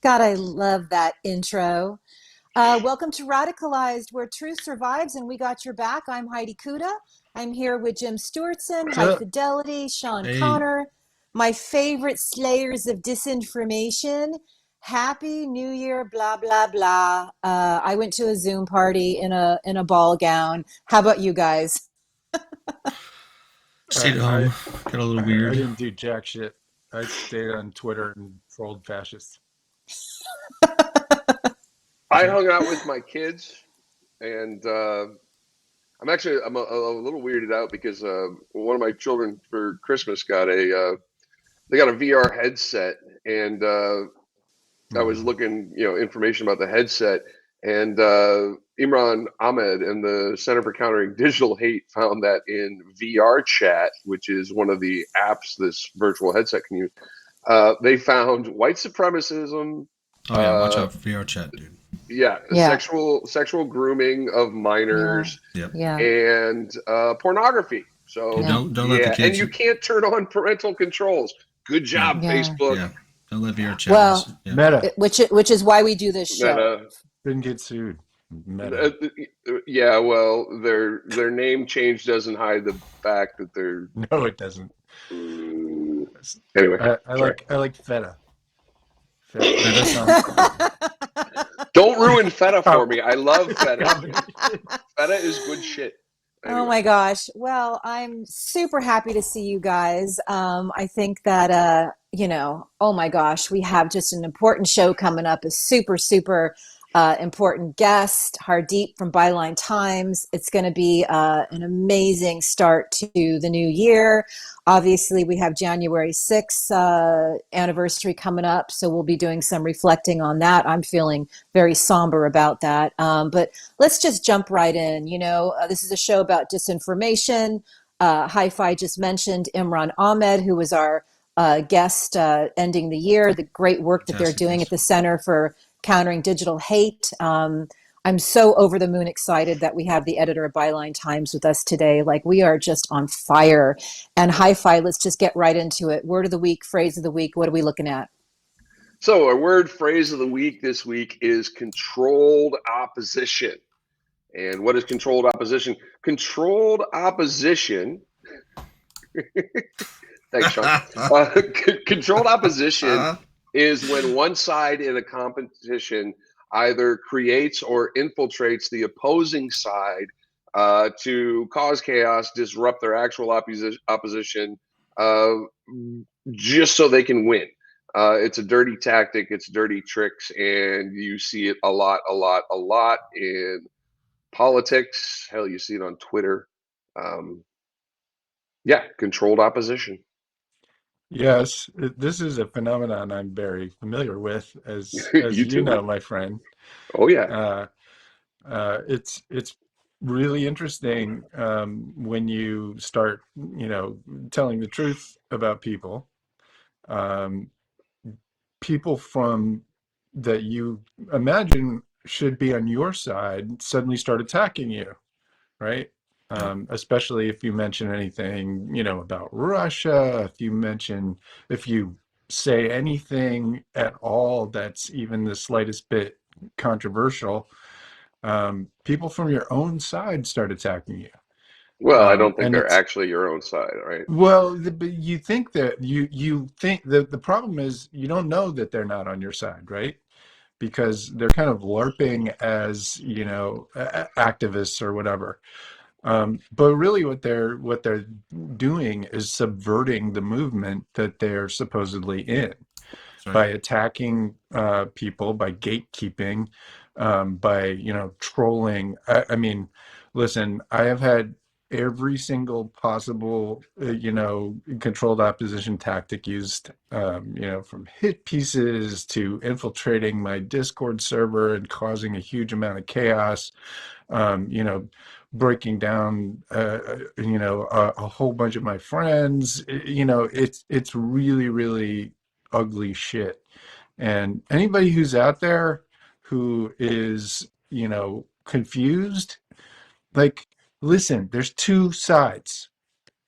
God, I love that intro. Welcome to Radicalized, where truth survives and we got your back. I'm Heidi Kuda. I'm here with Jim Stewartson, What's High up? Fidelity, Sean Hey, Connor, my favorite slayers of disinformation. Happy New Year, blah blah blah. I went to a Zoom party in a ball gown. How about you guys? stayed at I home. Got a little I weird. didn't do jack shit. I stayed on Twitter and trolled fascists. What's I up? hung out with my kids, and I'm a little weirded out because one of my children for Christmas got a they got a VR headset, and I was Mm. looking information about the headset, and Imran Ahmed and the Center for Countering Digital Hate found that in VR chat, which is one of the apps this virtual headset can use, they found white supremacism. Oh yeah, watch Uh, out for VR chat, dude. yeah, Yeah, sexual grooming of yeah, minors Yep. yeah, and pornography. Yeah, So yeah, don't let the yeah, and kids. you can't turn on parental controls. Good Yeah, job, yeah. Facebook. yeah. Don't let VR chat Well, mess. Yeah. Meta which is why we do this show. Meta. didn't get sued. Meta. Uh, yeah, well, their name change doesn't hide the fact that they're No, it doesn't. mm, anyway. I Sorry. like I like feta. Feta Metas. sounds good. Don't ruin feta for Com- me. I love feta. combination. Feta is good shit. Oh Anyway. my gosh. Well, I'm super happy to see you guys. I think that, oh my gosh, we have just an important show coming up, a super, super important guest, Hardeep from Byline Times. It's going to be an amazing start to the new year. Obviously, we have January 6th anniversary coming up, so we'll be doing some reflecting on that. I'm feeling very somber about that. But let's just jump right in. This is a show about disinformation. Hi-Fi just mentioned Imran Ahmed, who was our guest ending the year, the great work that they're Fantastic doing at guess. the Center for Countering Digital Hate. I'm so over the moon excited that we have the editor of Byline Times with us today. Like, we are just on fire. And Hi-Fi, let's just get right into it. Word of the week, phrase of the week. What are we looking at? So our word phrase of the week this week is controlled opposition. And what is controlled opposition? Controlled opposition. Thanks, Sean. Controlled opposition is when one side in a competition either creates or infiltrates the opposing side to cause chaos, disrupt their actual opposition, uh, just so they can win. It's a dirty tactic. It's dirty tricks, and you see it a lot, a lot in politics. Hell, you see it on Twitter. Um, yeah, controlled opposition. Yes, this is a phenomenon I'm very familiar with, as You you too. know, my friend. Oh yeah. Uh, it's really interesting when you start, telling the truth about people. Um, People from that you imagine should be on your side suddenly start attacking you, right? Yep. Especially if you mention anything, about Russia, if you say anything at all that's even the slightest bit controversial, people from your own side start attacking you. Well, I don't think And they're it's actually your own side, right? well, but you think that you think that the problem is you don't know that they're not on your side, right? Because they're kind of LARPing as, activists or whatever. But really, what they're doing is subverting the movement that they're supposedly in That's right. by attacking people, by gatekeeping, by trolling. I mean, listen, I have had every single possible controlled opposition tactic used, from hit pieces to infiltrating my Discord server and causing a huge amount of chaos, breaking down a whole bunch of my friends. It's really, really ugly shit. And anybody who's out there who is, confused, like, listen, there's two sides.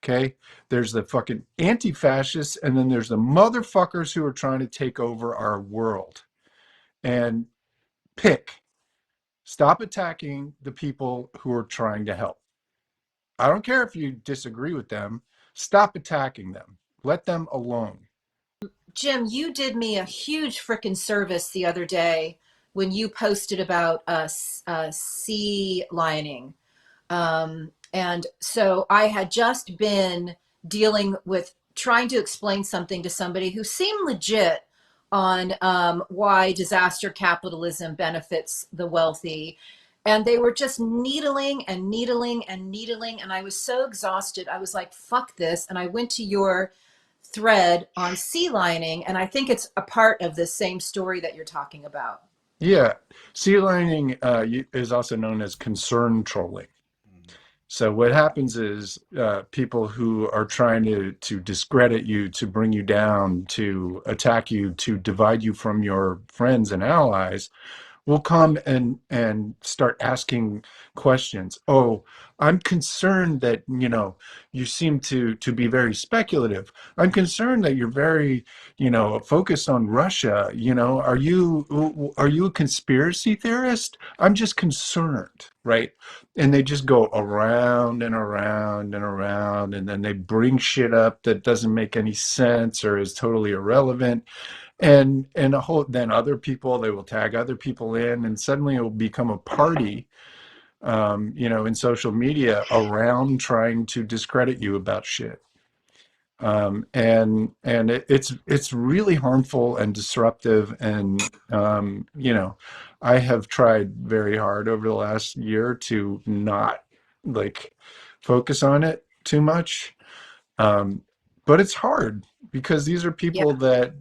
Okay. There's the fucking anti-fascists, and then there's the motherfuckers who are trying to take over our world. and stop attacking the people who are trying to help. I don't care if you disagree with them. Stop attacking them. Let them alone. Jim, you did me a huge frickin' service the other day when you posted about sea lining. And so I had just been dealing with trying to explain something to somebody who seemed legit on why disaster capitalism benefits the wealthy. And they were just needling and needling and needling. And I was so exhausted. I was like, fuck this. And I went to your thread on sea lining. And I think it's a part of the same story that you're talking about. Yeah. Sea lining is also known as concern trolling. So what happens is people who are trying to discredit you, to bring you down, to attack you, to divide you from your friends and allies will come and start asking questions. Oh, I'm concerned that, you seem to be very speculative. I'm concerned that you're very, focused on Russia. Are you a conspiracy theorist? I'm just concerned, right? And they just go around and around and around, and then they bring shit up that doesn't make any sense or is totally irrelevant. And then other people, they will tag other people in, and suddenly it will become a party, in social media around trying to discredit you about shit. It's really harmful and disruptive. And I have tried very hard over the last year to not focus on it too much. But it's hard because these are Yeah. people that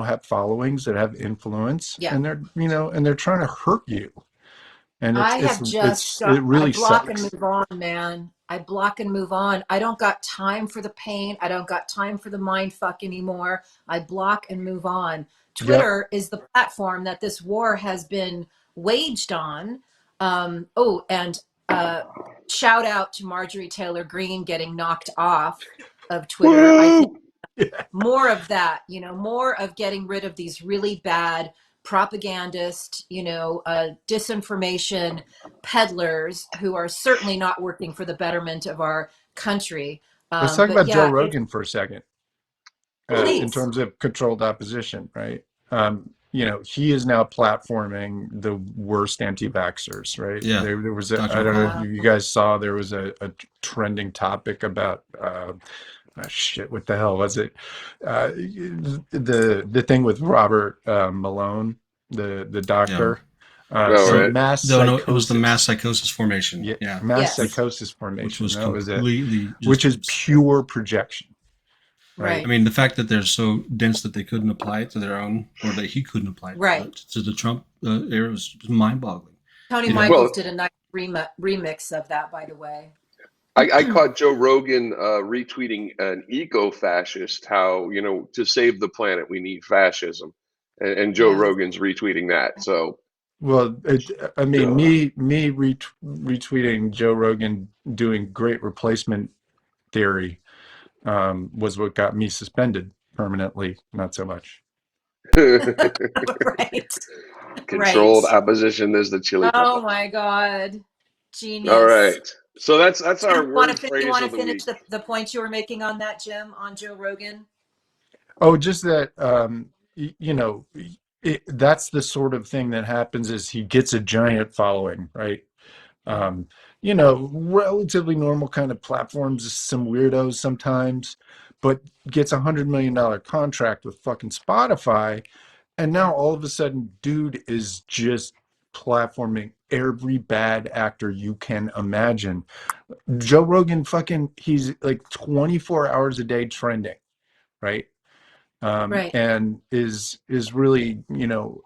have followings, that have influence, Yeah. and they're trying to hurt you. And I have just it got, I really block and sucks. move on, man. I block and move on. I don't got time for the pain. I don't got time for the mind fuck anymore. I block and move on. Yep. Twitter is the platform that this war has been waged on. And shout out to Marjorie Taylor Greene getting knocked off of Twitter. I think Woo! more of that, more of getting rid of these really bad propagandist, disinformation peddlers who are certainly not working for the betterment of our country. Let's talk But about Joe yeah, Rogan for a second, in Oh, please. terms of controlled opposition, right? He is now platforming the worst anti-vaxxers, right? Yeah. There was Dr. I don't know if McCullough. you guys saw, there was a trending topic about shit, what the hell was it? The thing with Robert Malone, the Yeah. doctor. all So So, right. mass no, it was the mass psychosis. psychosis formation. Yeah, Yeah. mass Which, Yes. psychosis which formation. was That was it. completely Which is just, pure projection, I right? Right. mean, the fact that they're so dense that they couldn't apply it to their own, or that he couldn't apply it Right. to the Trump era was mind boggling. Tony You know, Michaels Well, did a nice remix of that, by the way. I caught Joe Rogan retweeting an eco-fascist, how, to save the planet, we need fascism. And Joe Yeah. Rogan's retweeting that. So, Well, I mean, duh. me retweeting Joe Rogan doing great replacement theory was what got me suspended permanently. Not so much. Right. Right. Controlled opposition is the chili Oh peppers. my God. All Genius. right. So that's Jim, our word you phrase want of to the finish week. the point you were making on that, Jim, on Joe Rogan? Oh, just that, that's the sort of thing that happens is he gets a giant following, right? Um, relatively normal kind of platforms, some weirdos sometimes, but gets $100 million contract with fucking Spotify. And now Yeah. all of a sudden, dude is just platforming every bad actor you can imagine. Joe Rogan, he's like 24 hours a day trending, right? Right. And is really,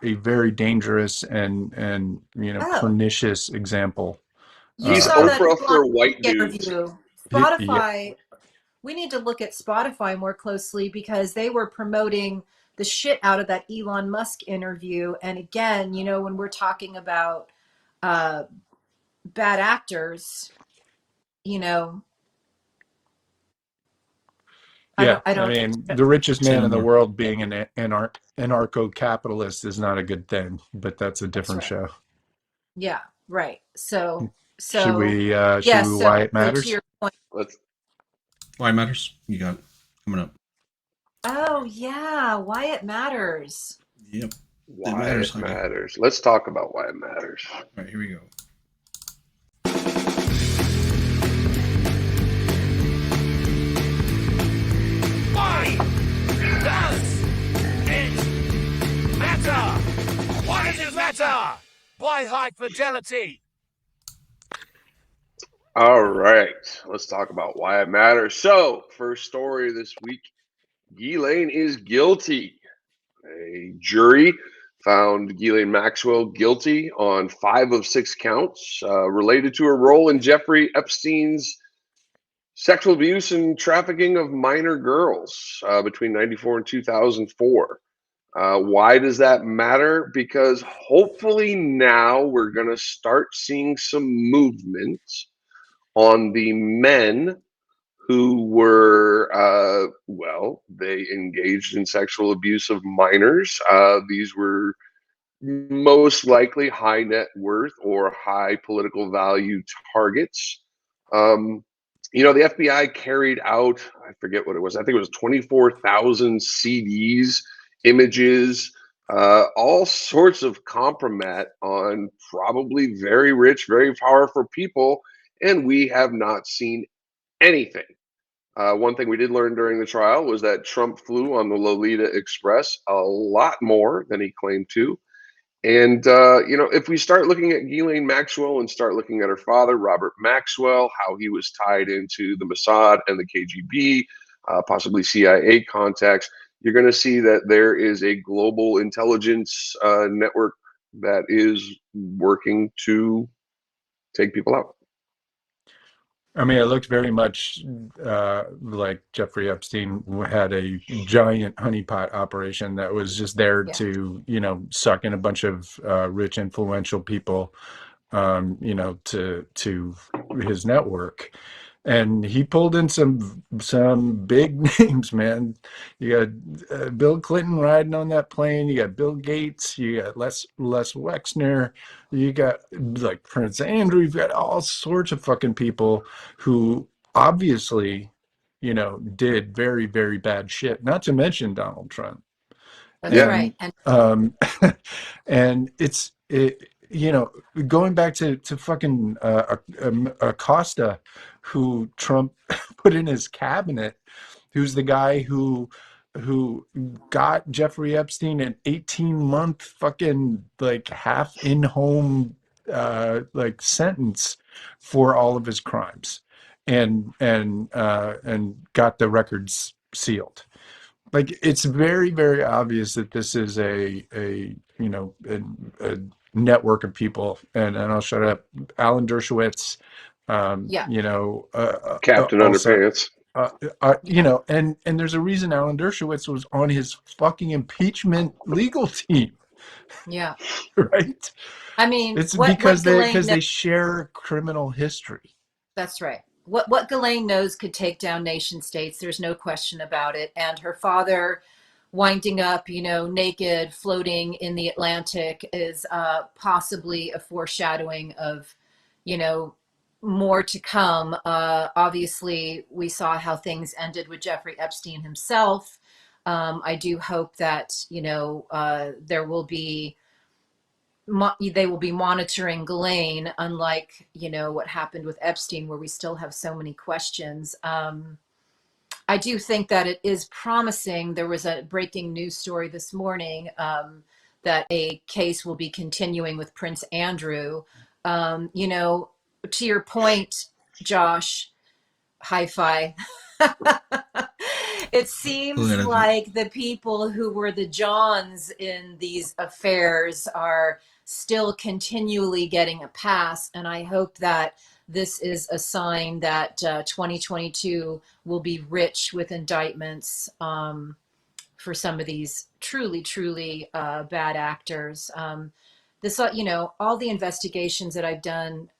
a very dangerous and Oh, pernicious example you He's saw of that Oprah Elon for Musk white dudes. interview. yeah. Spotify, we need to look at Spotify more closely because they were promoting the shit out of that Elon Musk interview. And again, when we're talking about uh, bad actors, you know, Yeah, I I don't. mean, the richest Say man no in the more. world being an anarcho-capitalist is not a good thing, but that's a That's different right. show. Yeah, right. So, Should we yes. So why it to matters? your point. Let's Why it matters? You got it coming up. Oh yeah, why it matters. Yep. It why matters, it honey. matters. Let's talk about why it matters. All right, here we go. Why does it matter? Why does it matter? Why high fidelity? All right, let's talk about why it matters. So, first story this week, Ghislaine is guilty. A jury found Ghislaine Maxwell guilty on 5 of 6 counts related to her role in Jeffrey Epstein's sexual abuse and trafficking of minor girls between 94 and 2004. Why does that matter? Because hopefully now we're going to start seeing some movement on the men who were, well, they engaged in sexual abuse of minors. These were most likely high net worth or high political value targets. Um, the FBI carried out, I forget what it was, I think it was 24,000 CDs, images, all sorts of compromat on probably very rich, very powerful people, and we have not seen anything. One thing we did learn during the trial was that Trump flew on the Lolita Express a lot more than he claimed to. And, if we start looking at Ghislaine Maxwell and start looking at her father, Robert Maxwell, how he was tied into the Mossad and the KGB, possibly CIA contacts, you're going to see that there is a global intelligence network that is working to take people out. I mean, it looked very much like Jeffrey Epstein had a giant honeypot operation that was just there Yeah. to, suck in a bunch of rich, influential people, to his network. And he pulled in some big names, man. You got Bill Clinton riding on that plane. You got Bill Gates. You got Les Wexner. You got like Prince Andrew. You've got all sorts of fucking people who obviously, did very, very bad shit. Not to mention Donald Trump. That's Yeah. right. And And and going back to fucking Acosta, who Trump put in his cabinet, who's the guy who got Jeffrey Epstein an 18-month fucking like half in home like sentence for all of his crimes, and got the records sealed. Like, it's very, very obvious that this is a network of people, and I'll shut up. Alan Dershowitz, yeah, Captain also, Underpants. and there's a reason Alan Dershowitz was on his fucking impeachment legal team, yeah. right? I mean, It's what because Ghislaine they share criminal history. That's right. What Ghislaine knows could take down nation states. There's no question about it. And her father winding up, naked, floating in the Atlantic is possibly a foreshadowing of, more to come. Obviously, we saw how things ended with Jeffrey Epstein himself. I do hope that, there will be they will be monitoring Ghislaine, unlike what happened with Epstein, where we still have so many questions. I do think that it is promising. There was a breaking news story this morning that a case will be continuing with Prince Andrew. To your point, Josh, hi-fi. It seems Politically. like the people who were the Johns in these affairs are still continually getting a pass. And I hope that this is a sign that 2022 will be rich with indictments for some of these truly, truly bad actors. All the investigations that I've done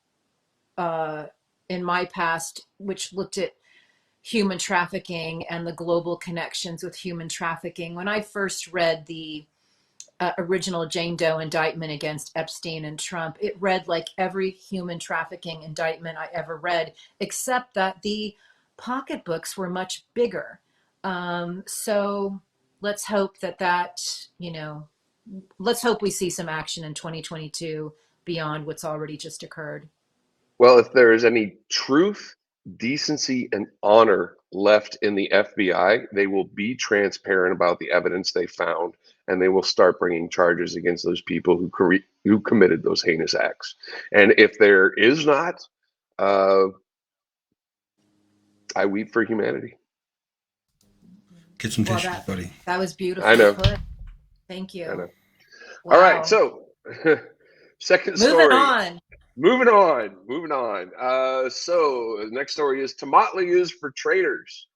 in my past, which looked at human trafficking and the global connections with human trafficking. When I first read the original Jane Doe indictment against Epstein and Trump, it read like every human trafficking indictment I ever read, except that the pocketbooks were much bigger. So let's hope that, let's hope we see some action in 2022 beyond what's already just occurred. Well, if there is any truth, decency, and honor left in the FBI, they will be transparent about the evidence they found, and they will start bringing charges against those people who committed those heinous acts. And if there is not, I weep for humanity. Get some tissues, buddy. That was beautiful. I know. Put. Thank you. I know. Wow. All right, so second story. Moving on. So the next story is to Motley is for traitors.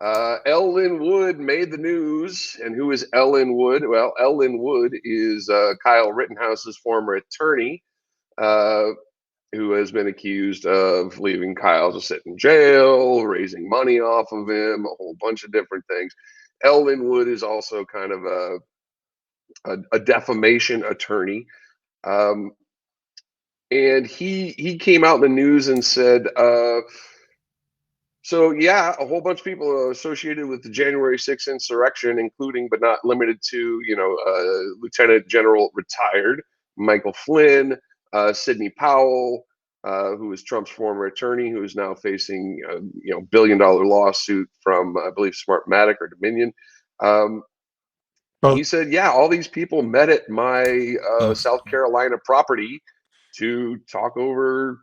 Ellen Wood made the news. And who is Ellen Wood? Well, Ellen Wood is Kyle Rittenhouse's former attorney, who has been accused of leaving Kyle to sit in jail, raising money off of him, a whole bunch of different things. Ellen Wood is also kind of a defamation attorney. And he came out in the news and said, so yeah, a whole bunch of people are associated with the January 6th insurrection, including but not limited to, Lieutenant General retired Michael Flynn, Sidney Powell, who is Trump's former attorney, who is now facing $1 billion lawsuit from, I believe, Smartmatic or Dominion. He said, yeah, all these people met at my South Carolina property to talk over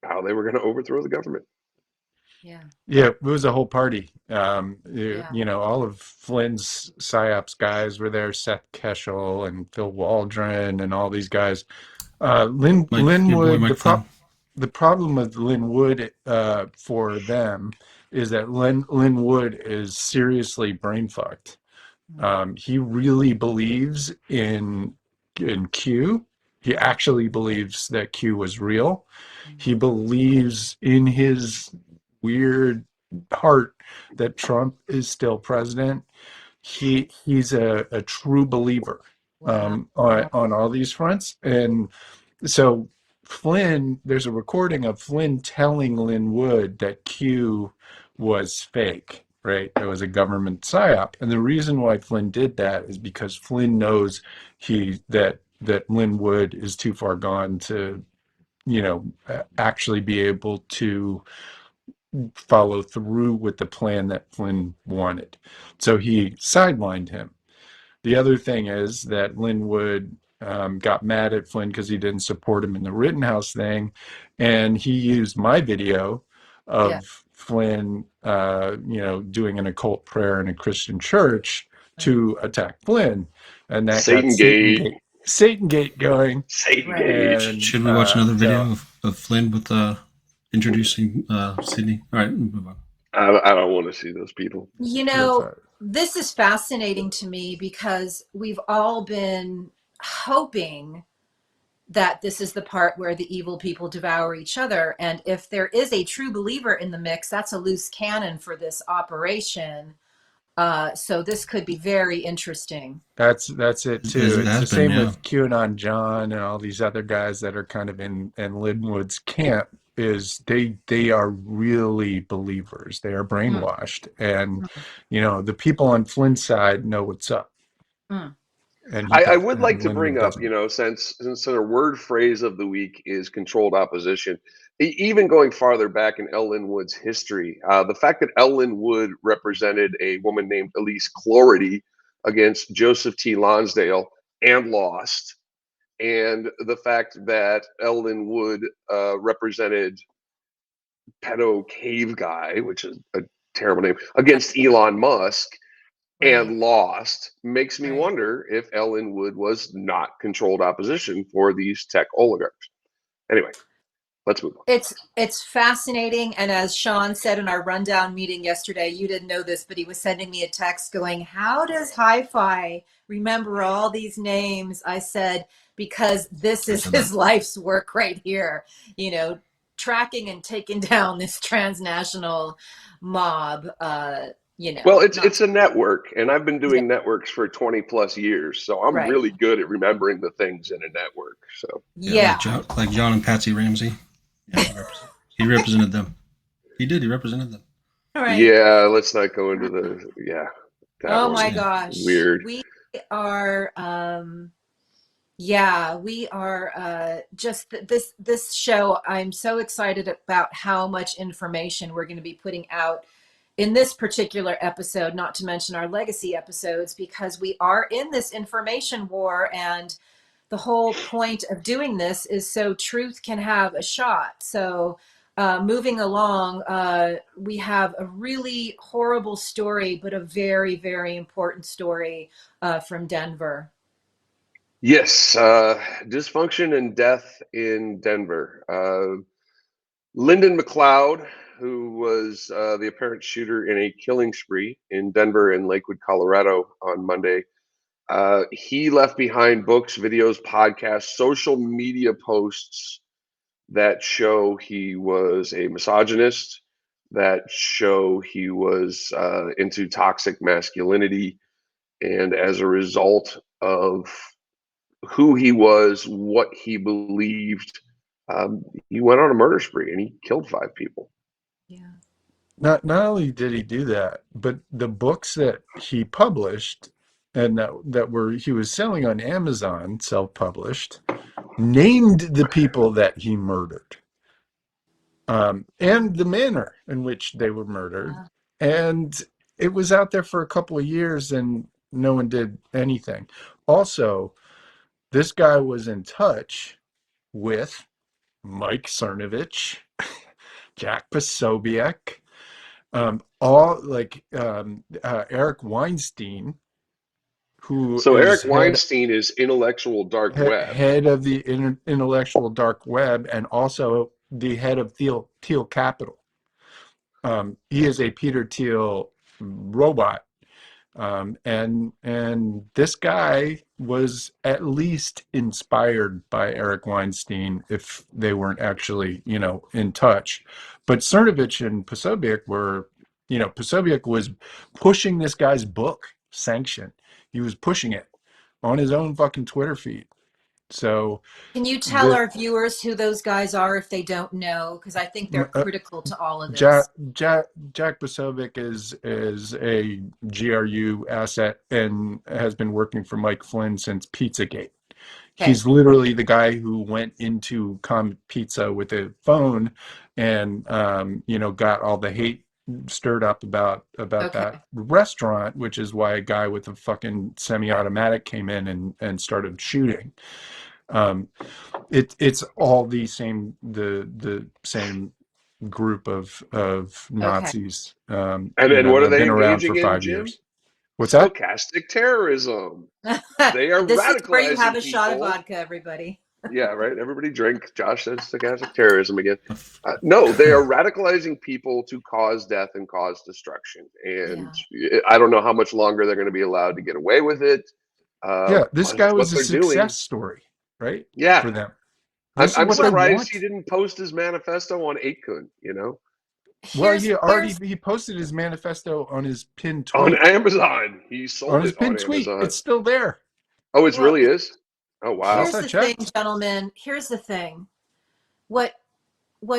how they were going to overthrow the government. Yeah, it was a whole party. All of Flynn's PSYOPs guys were there, Seth Keshel and Phil Waldron and all these guys. Lynn Wood, the problem with Lynn Wood for them is that Lynn Wood is seriously brain fucked. He really believes in Q. He actually believes that Q was real. He believes in his weird heart that Trump is still president. He's a true believer on all these fronts. And so Flynn, there's a recording of Flynn telling Lynn Wood that Q was fake, right? It was a government psyop. And the reason why Flynn did that is because Flynn knows that Lynn Wood is too far gone to, actually be able to follow through with the plan that Flynn wanted. So he sidelined him. The other thing is that Lynn Wood got mad at Flynn because he didn't support him in the Rittenhouse thing. And he used my video of Flynn, doing an occult prayer in a Christian church to attack Flynn. And that got Satan Gate going. Satan Gate. Should we watch another video of Flynn with introducing Sydney? All right, move on. I don't want to see those people. This is fascinating to me because we've all been hoping that this is the part where the evil people devour each other. And if there is a true believer in the mix, that's a loose cannon for this operation. So this could be very interesting. That's it too. It's the same with QAnon John and all these other guys that are kind of in Lynn Wood's camp. Is they are really believers. They are brainwashed, and the people on Flynn's side know what's up. And I would like to bring up, since the word phrase of the week is controlled opposition, even going farther back in Ellen Wood's history, the fact that Ellen Wood represented a woman named Elise Clority against Joseph T. Lonsdale and lost, and the fact that Ellen Wood represented Pedo Cave Guy, which is a terrible name, against Elon Musk and lost, makes me wonder if Ellen Wood was not controlled opposition for these tech oligarchs. Anyway, let's move on. It's fascinating. And as Sean said in our rundown meeting yesterday, you didn't know this, but he was sending me a text going, how does Hi-Fi remember all these names? I said, because this is his life's work right here. tracking and taking down this transnational mob. Well, Not it's a network, and I've been yeah, doing networks for 20 plus years, so I'm right. really good at remembering the things in a network. So Yeah, Yeah. like John and Patsy Ramsey. Yeah, he represented them. He did. He represented them. Right. yeah, let's not go into the that Oh one my Yeah. gosh. weird. We are yeah, we are just this show. I'm so excited about how much information we're going to be putting out in this particular episode, not to mention our legacy episodes, because we are in this information war, and the whole point of doing this is so truth can have a shot. So moving along, we have a really horrible story, but a very, very important story from Denver. Yes, dysfunction and death in Denver. Lyndon McLeod, who was the apparent shooter in a killing spree in Denver and Lakewood, Colorado on Monday, he left behind books, videos, podcasts, social media posts that show he was a misogynist, that show he was into toxic masculinity. And as a result of who he was, what he believed, he went on a murder spree and he killed 5 people. Yeah. Not only did he do that, but the books that he published and that he was selling on Amazon, self-published, named the people that he murdered, and the manner in which they were murdered. And it was out there for a couple of years and no one did anything. Also, this guy was in touch with Mike Cernovich, Jack Posobiec, Eric Weinstein, who So is Eric Weinstein is intellectual dark web. head of the intellectual dark web, and also the head of Thiel Capital. He is a Peter Thiel robot. And this guy was at least inspired by Eric Weinstein, if they weren't actually, in touch. But Cernovich and Posobiec were, Posobiec was pushing this guy's book, Sanction. He was pushing it on his own fucking Twitter feed. So Can you tell the our viewers who those guys are if they don't know? Because I think they're critical to all of Jack this. Posobiec is a GRU asset and has been working for Mike Flynn since Pizzagate. Okay. He's literally the guy who went into Comet Pizza with a phone and got all the hate stirred up about Okay. that restaurant, which is why a guy with a fucking semi-automatic came in and started shooting. It's all the same group of Nazis, And that what are have they been around for engaging in, 5 Jim? years. What's that? Stochastic terrorism. They are This is where you have radicalizing a shot of people. vodka, everybody. Yeah, right. Everybody drink. Josh said stochastic terrorism again. No, they are radicalizing people to cause death and cause destruction. And I don't know how much longer they're going to be allowed to get away with it. Yeah, this But guy it's what was a they're doing. success story, right? Yeah. For them. This is I'm what they surprised want. he didn't post his manifesto on 8kun, Well, he posted his manifesto on his pinned on tweet. Amazon. He On sold his it on pinned tweet. Amazon. It's still there. Oh, it Well, really is? Oh, wow. Here's Last I the thing, checked. gentlemen. Here's the thing. What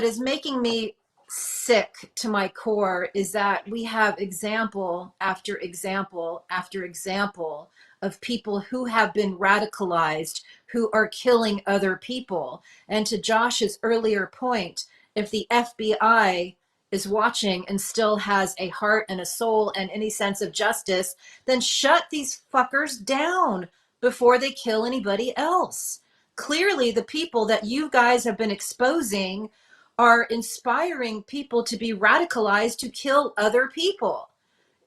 is making me sick to my core is that we have example after example after example of people who have been radicalized, who are killing other people. And to Josh's earlier point, if the FBI is watching and still has a heart and a soul and any sense of justice, then shut these fuckers down before they kill anybody else. Clearly, the people that you guys have been exposing are inspiring people to be radicalized to kill other people.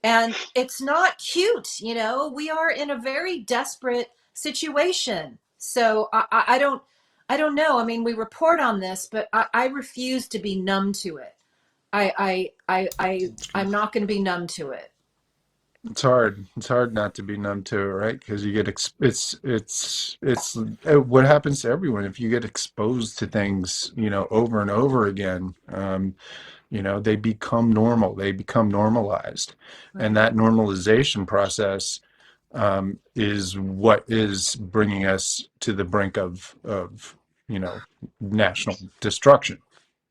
And it's not cute, we are in a very desperate situation. So I don't know. I mean, we report on this, but I refuse to be numb to it. I'm not going to be numb to it. It's hard. It's hard not to be numb to it, right? Because you get what happens to everyone if you get exposed to things, over and over again. They become normal. They become normalized, and Right. that normalization process is what is bringing us to the brink of national destruction.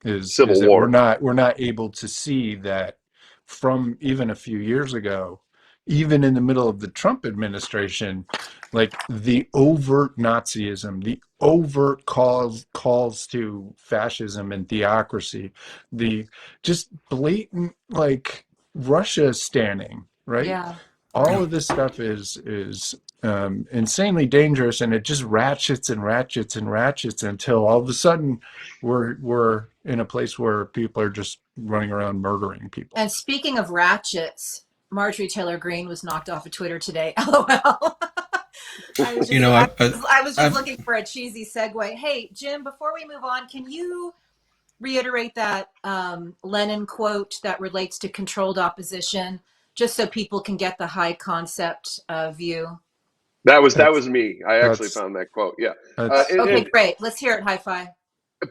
Is Civil that War. we're not able to see that from even a few years ago, even in the middle of the Trump administration, like the overt Nazism, the overt calls to fascism and theocracy, the just blatant like Russia standing, right? Yeah. All Yeah. of this stuff is insanely dangerous, and it just ratchets and ratchets and ratchets until all of a sudden we're in a place where people are just running around murdering people. And speaking of ratchets, Marjorie Taylor Greene was knocked off of Twitter today. LOL. You know, I was just I've looking for a cheesy segue. Hey, Jim, before we move on, can you reiterate that Lenin quote that relates to controlled opposition, just so people can get the high concept view? That That's was me. I actually that's found that quote. Yeah, that's Okay, and great. Let's hear it. High five.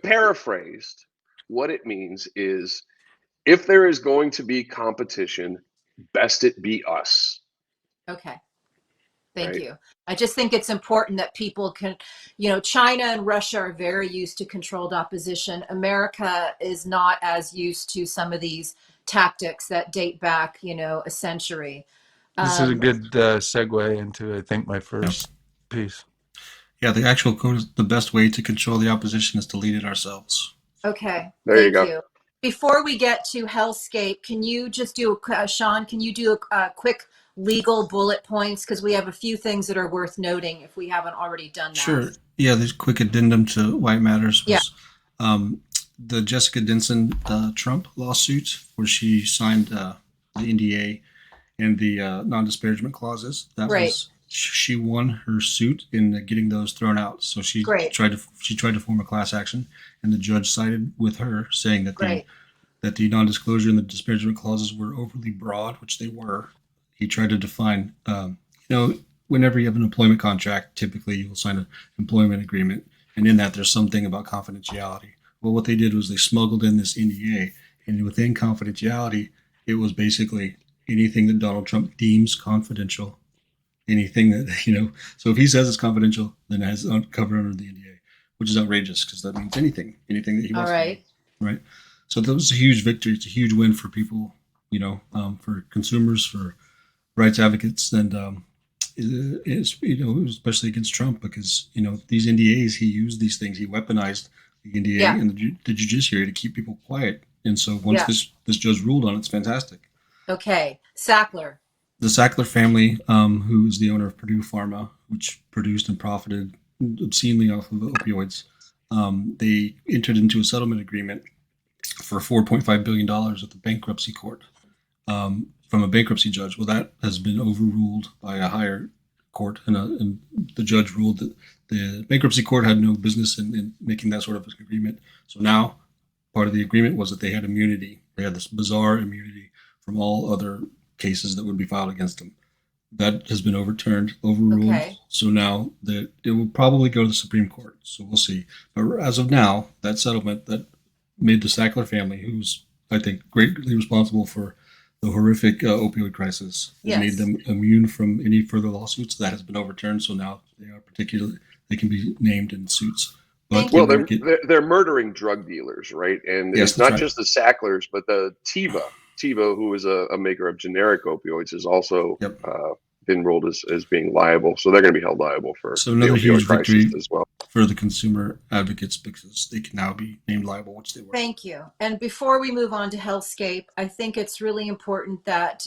paraphrased, what it means is if there is going to be competition, best it be us, Okay. Thank right? you. I just think it's important that people can, China and Russia are very used to controlled opposition. America is not as used to some of these tactics that date back, a century. this is a Um, good segue into I think my yeah. first piece. Yeah, the actual quote is the best way to control the opposition is to lead it ourselves. okay. There you Thank go. you. Before we get to Hellscape, can you just do, Sean, can you do a quick legal bullet points? Because we have a few things that are worth noting if we haven't already done that. Sure. Yeah, this quick addendum to White Matters Yeah. was the Jessica Denson Trump lawsuit, where she signed the NDA and the non-disparagement clauses. That Great. was she won her suit in getting those thrown out. So Great. she tried to form a class action, and the judge sided with her, saying that Great. the non-disclosure and the disparagement clauses were overly broad, which they were. He tried to define, whenever you have an employment contract, typically you will sign an employment agreement, and in that there's something about confidentiality. Well, what they did was they smuggled in this NDA, and within confidentiality, it was basically anything that Donald Trump deems confidential, anything that So if he says it's confidential, then it has covered under the NDA, which is outrageous because that means anything that he All wants right. to do, right? So that was a huge victory. It's a huge win for people, for consumers, for rights advocates, and especially against Trump, because these NDAs, he used these things, he weaponized the NDA Yeah. and the judiciary to keep people quiet. And so once Yeah. this judge ruled on it, it's fantastic. Okay. Sackler. The Sackler family, who is the owner of Purdue Pharma, which produced and profited obscenely off of opioids, they entered into a settlement agreement for $4.5 billion at the bankruptcy court from a bankruptcy judge. Well, that has been overruled by a higher court, and the judge ruled that the bankruptcy court had no business in making that sort of agreement. So now part of the agreement was that they had immunity. They had this bizarre immunity from all other cases that would be filed against them. That has been overruled. Okay. So now that it will probably go to the Supreme Court. So we'll see. But as of now, that settlement that made the Sackler family, who's I think greatly responsible for the horrific opioid crisis, has made them immune from any further lawsuits. That has been overturned. So now they can be named in suits. But Well, they're murdering drug dealers, right? And Yes, it's not right. just the Sacklers, but the Teva, who is a maker of generic opioids, has also Yep. been ruled as being liable. So they're going to be held liable for So the another opioid huge crisis victory as well. for the consumer advocates, because they can now be named liable, which they were. Thank you. And before we move on to Hellscape, I think it's really important that,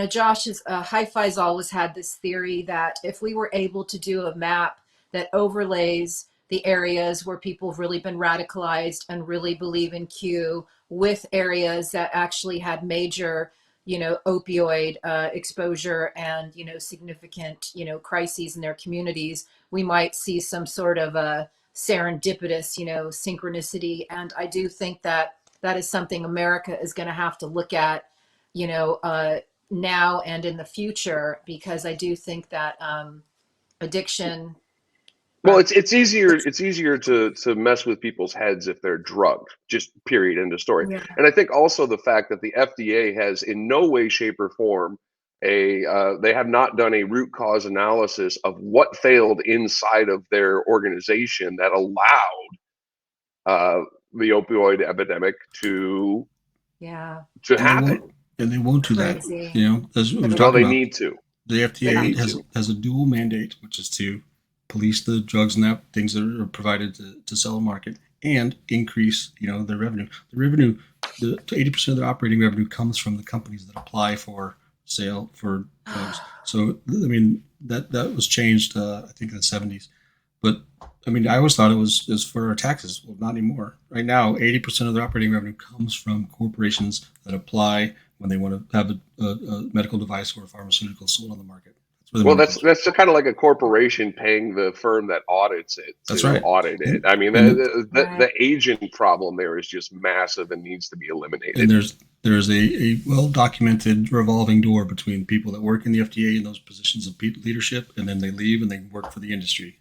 Josh's Hi-Fi's always had this theory that if we were able to do a map that overlays the areas where people have really been radicalized and really believe in Q with areas that actually had major, opioid exposure and, significant, crises in their communities, we might see some sort of a serendipitous, synchronicity. And I do think that that is something America is going to have to look at, now and in the future, because I do think that addiction. Well, it's easier to mess with people's heads if they're drugged. Just period, end of story. Yeah. And I think also the fact that the FDA has in no way, shape, or form they have not done a root cause analysis of what failed inside of their organization that allowed the opioid epidemic to Yeah. happen. And they won't do that. Crazy. You know, as we were Well, talking they about, need to. the They FDA need has to. has a dual mandate, which is to police the drugs and that things that are provided to sell and market, and increase, you know, their revenue. The revenue, the 80% of their operating revenue comes from the companies that apply for sale for drugs. So I mean that was changed, I think, in the 70s. But I mean, I always thought it was for our taxes. Well, not anymore. Right now, 80% of their operating revenue comes from corporations that apply when they want to have a medical device or a pharmaceutical sold on the market. That's where the Well, money that's comes from. kind of like a corporation paying the firm that audits it That's to right. audit it. I mean, And the agent problem there is just massive and needs to be eliminated. And there's a well documented revolving door between people that work in the FDA in those positions of leadership, and then they leave and they work for the industry.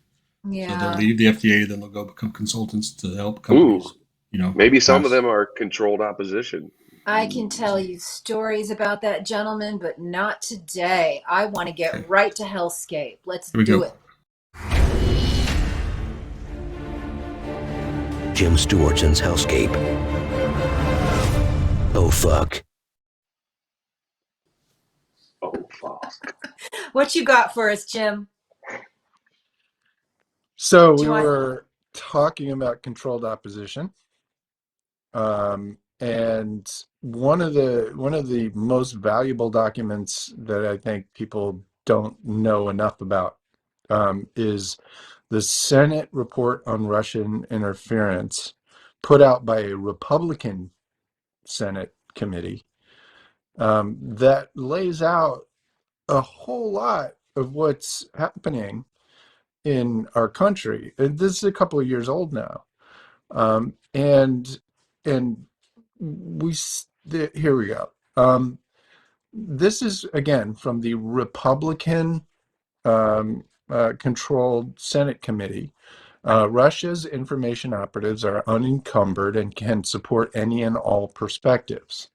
Yeah. So they'll leave the FDA, then they'll go become consultants to help companies. You know, Maybe some of them are controlled opposition. I can tell you stories about that gentleman, but not today. I want to get right to Hellscape. Let's do it. Jim Stewartson's Hellscape. Oh, fuck. Oh, fuck. What you got for us, Jim? So we were talking about controlled opposition. And one of the most valuable documents that I think people don't know enough about is the Senate report on Russian interference, put out by a Republican Senate committee, that lays out a whole lot of what's happening in our country. And this is a couple of years old now. And here we go. This is again from the Republican controlled Senate committee. Russia's information operatives are unencumbered and can support any and all perspectives.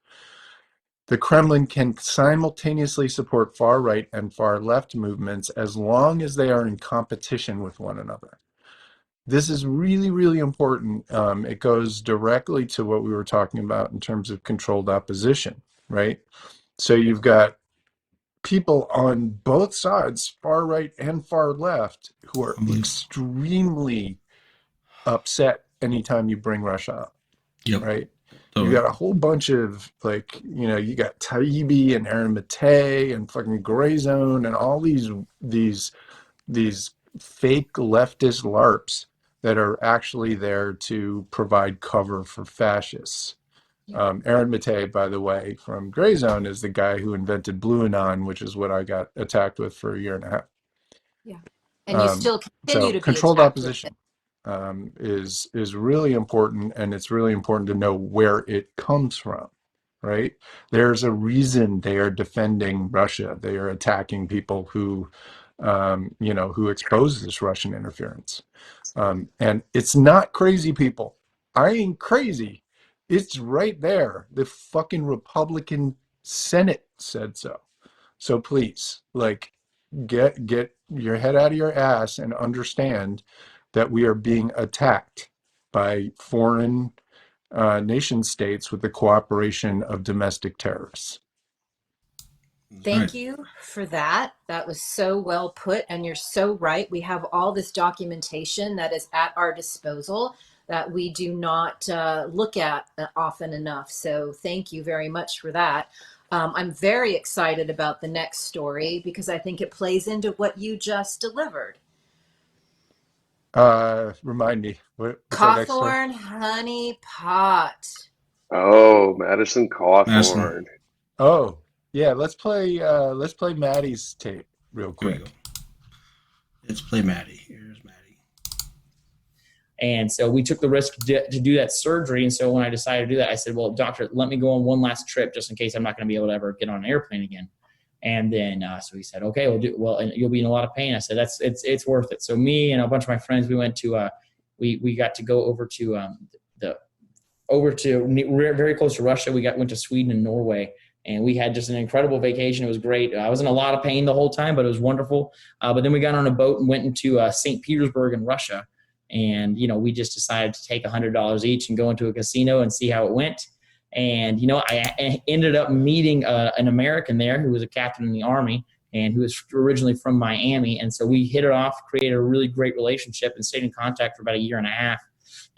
The Kremlin can simultaneously support far right and far left movements as long as they are in competition with one another. This is really, really important. It goes directly to what we were talking about in terms of controlled opposition, right? So you've got people on both sides, far right and far left, who are extremely upset anytime you bring Russia up, right? You got a whole bunch of, like, you know, you got Taibbi and Aaron Matei and fucking Gray Zone and all these fake leftist LARPs that are actually there to provide cover for fascists. Aaron Matei, by the way, from Gray Zone, is the guy who invented Blue Anon, which is what I got attacked with for a year and a half. Yeah, and you still continue to be controlled attacked opposition is really important, and it's really important to know where it comes from, right? There's a reason they are defending Russia. They are attacking people who, who expose this Russian interference. And it's not crazy people. I ain't crazy. It's right there. The fucking Republican Senate said so. So please, like, get your head out of your ass and understand that we are being attacked by foreign nation states with the cooperation of domestic terrorists. Thank you for that. That was so well put, and you're so right. We have all this documentation that is at our disposal that we do not look at often enough. So thank you very much for that. I'm very excited about the next story because I think it plays into what you just delivered. Remind me. What's Cawthorn honey pot. Oh, Madison Cawthorn. Oh, yeah. Let's play Maddie's tape real quick. Let's play Maddie. Here's Maddie. And so we took the risk to do that surgery. And so when I decided to do that, I said, well, doctor, let me go on one last trip just in case I'm not going to be able to ever get on an airplane again. And then so he said, okay, and you'll be in a lot of pain. I said, it's worth it. So me and a bunch of my friends, we went to we got to go over to very close to Russia. Went to Sweden and Norway, and we had just an incredible vacation. It was great. I was in a lot of pain the whole time, but it was wonderful. But then we got on a boat and went into St. Petersburg in Russia. And, we just decided to take $100 each and go into a casino and see how it went. And, I ended up meeting an American there who was a captain in the Army and who was originally from Miami. And so we hit it off, created a really great relationship, and stayed in contact for about a year and a half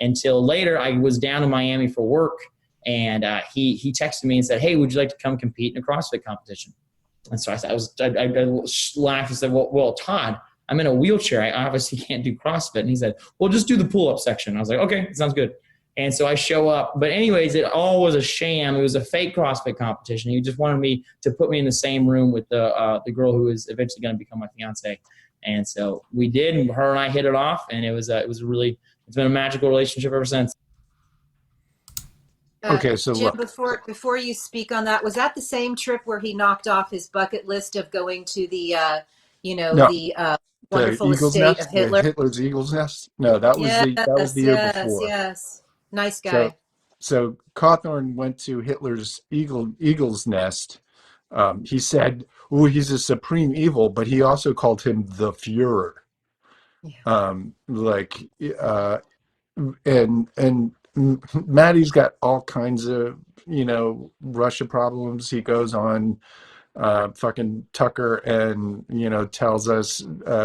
until later I was down in Miami for work. And he texted me and said, hey, would you like to come compete in a CrossFit competition? And so I laughed and said, well, Todd, I'm in a wheelchair. I obviously can't do CrossFit. And he said, well, just do the pull-up section. I was like, okay, sounds good. And so I show up. But anyways, it all was a sham. It was a fake CrossFit competition. He just wanted me to put me in the same room with the girl who is eventually going to become my fiance. And so we did, and her and I hit it off. And it's been a magical relationship ever since. Okay, so Jim, look. before you speak on that, was that the same trip where he knocked off his bucket list of going to the No. wonderful The Eagle's estate Nest, of Hitler? Hitler's Eagle's Nest? No, that was the year before. Yes. Nice guy. So Cawthorn went to Hitler's Eagle's Nest. He said, "Oh, he's a supreme evil," but he also called him the Führer. Yeah. And Maddie's got all kinds of Russia problems. He goes on fucking Tucker and tells us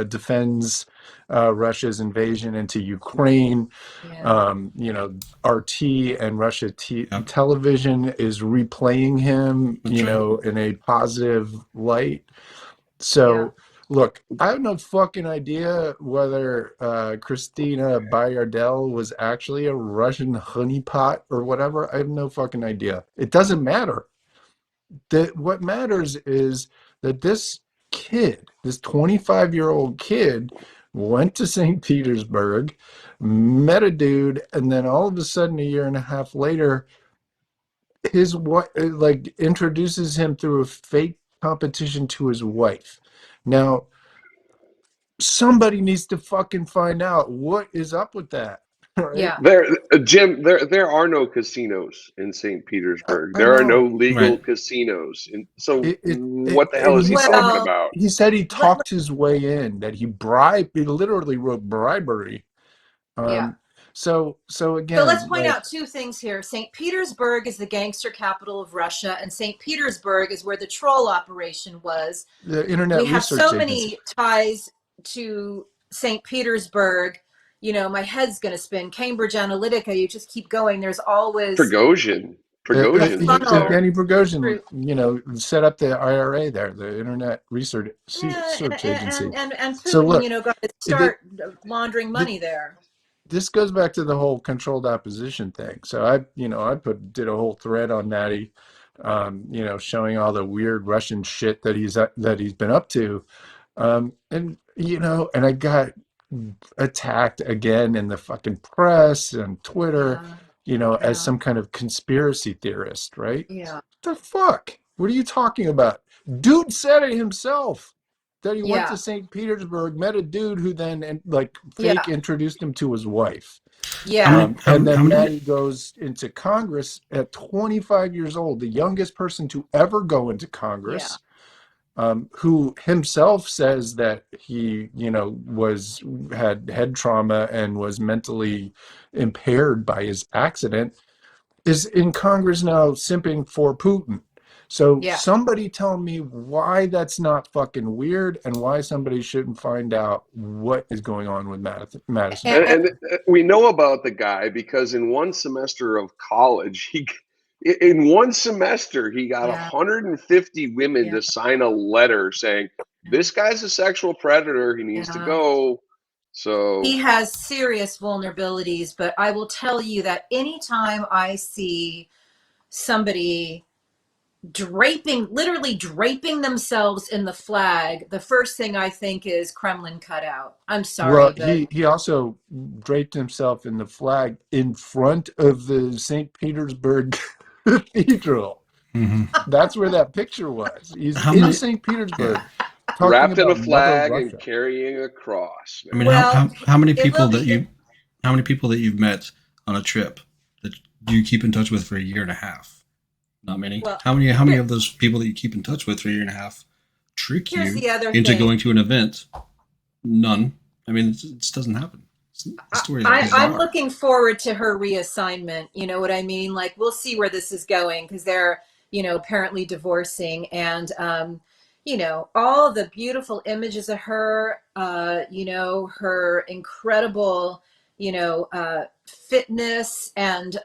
defends Russia's invasion into Ukraine. Yeah. RT and Russia television is replaying him in a positive light. So look, I have no fucking idea whether Christina Bayardel was actually a Russian honeypot or whatever. I have no fucking idea. It doesn't matter. What matters is that this kid, this 25-year-old kid, went to St. Petersburg, met a dude, and then all of a sudden, a year and a half later, his wife introduces him through a fake competition to his wife. Now, somebody needs to fucking find out what is up with that. Right? Yeah. Jim, there are no casinos in St. Petersburg. There are no legal casinos. And so what the hell is he talking about? He said he talked his way in, that he literally wrote bribery. So again. So let's point out two things here. St. Petersburg is the gangster capital of Russia, and St. Petersburg is where the troll operation was. The Internet We have Research so Agency. many ties to St. Petersburg. My head's going to spin. Cambridge Analytica, you just keep going. There's always Prigozhin. Danny Prigozhin, set up the IRA there, the Internet Research Agency. And Putin, So look, got to start laundering money there. This goes back to the whole controlled opposition thing. So I did a whole thread on Natty, showing all the weird Russian shit that he's been up to, and I got attacked again in the fucking press and Twitter, as some kind of conspiracy theorist, right? Yeah. What the fuck? What are you talking about? Dude said it himself that he went to St. Petersburg, met a dude who then fake introduced him to his wife. Yeah. And then Maddie goes into Congress at 25 years old, the youngest person to ever go into Congress. Who himself says that he, had head trauma and was mentally impaired by his accident, is in Congress now simping for Putin. So somebody tell me why that's not fucking weird, and why somebody shouldn't find out what is going on with Madison. And we know about the guy because in one semester of college, he got 150 women to sign a letter saying, this guy's a sexual predator. He needs to go. So he has serious vulnerabilities, but I will tell you that anytime I see somebody literally draping themselves in the flag, the first thing I think is Kremlin cutout. I'm sorry. Well, but he also draped himself in the flag in front of the St. Petersburg Cathedral. That's where that picture was. He's How in many- St. Petersburg, Yeah. talking Wrapped in a about Mother flag and Russia. carrying a cross. I mean, Well, how many it people will be- how many people that you've met on a trip that you keep in touch with for a year and a half? Not many. Well, How many of those people that you keep in touch with for a year and a half trick Here's you the other into thing. going to an event? None. I mean, it just doesn't happen. The story is I'm bizarre. looking forward to her reassignment. You know what I mean? Like, we'll see where this is going, because they're, apparently divorcing, and all the beautiful images of her, her incredible, fitness, and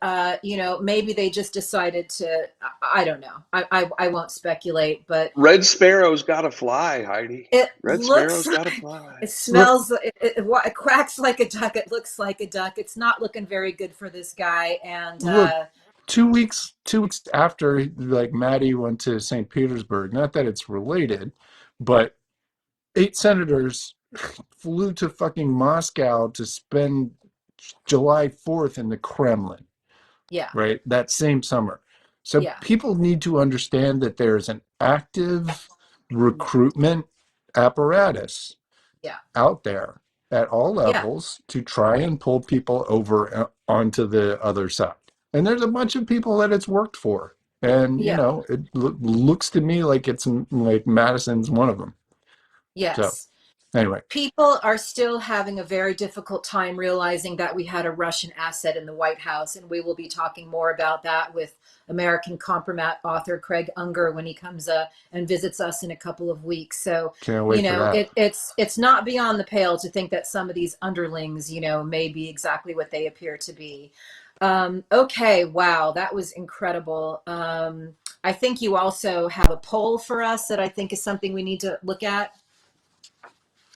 maybe they just decided to. I don't know. I won't speculate, but Red Sparrow's got to fly, Heidi. it Red looks Sparrow's got to like, fly. it smells, it quacks like a duck. It looks like a duck. It's not looking very good for this guy. And Look, 2 weeks after, like, Maddie went to St. Petersburg, not that it's related, but 8 senators flew to fucking Moscow to spend July 4th in the Kremlin, yeah, right? That same summer. So Yeah. people need to understand that there's an active recruitment apparatus Yeah. out there at all levels to try and pull people over onto the other side. And there's a bunch of people that it's worked for. And, it looks to me like it's like Madison's one of them. yes. So, anyway. People are still having a very difficult time realizing that we had a Russian asset in the White House, and we will be talking more about that with American Compromat author Craig Unger when he comes and visits us in a couple of weeks. So, Can't wait for that. it's not beyond the pale to think that some of these underlings, may be exactly what they appear to be. Okay, wow, that was incredible. I think you also have a poll for us that I think is something we need to look at.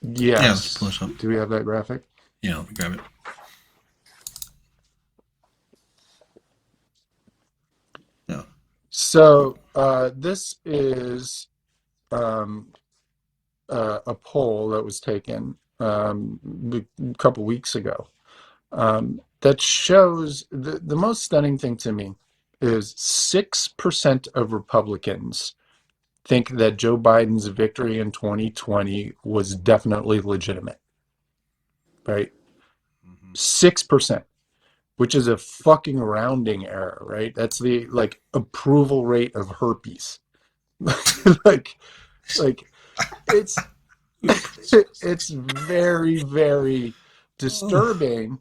Yes. Yeah, let's pull this up. Do we have that graphic? Yeah, let me grab it. Yeah. So this is a poll that was taken a couple weeks ago that shows the most stunning thing to me is 6% of Republicans think that Joe Biden's victory in 2020 was definitely legitimate, right? 6%, which is a fucking rounding error, right? That's the approval rate of herpes. like it's very, very disturbing.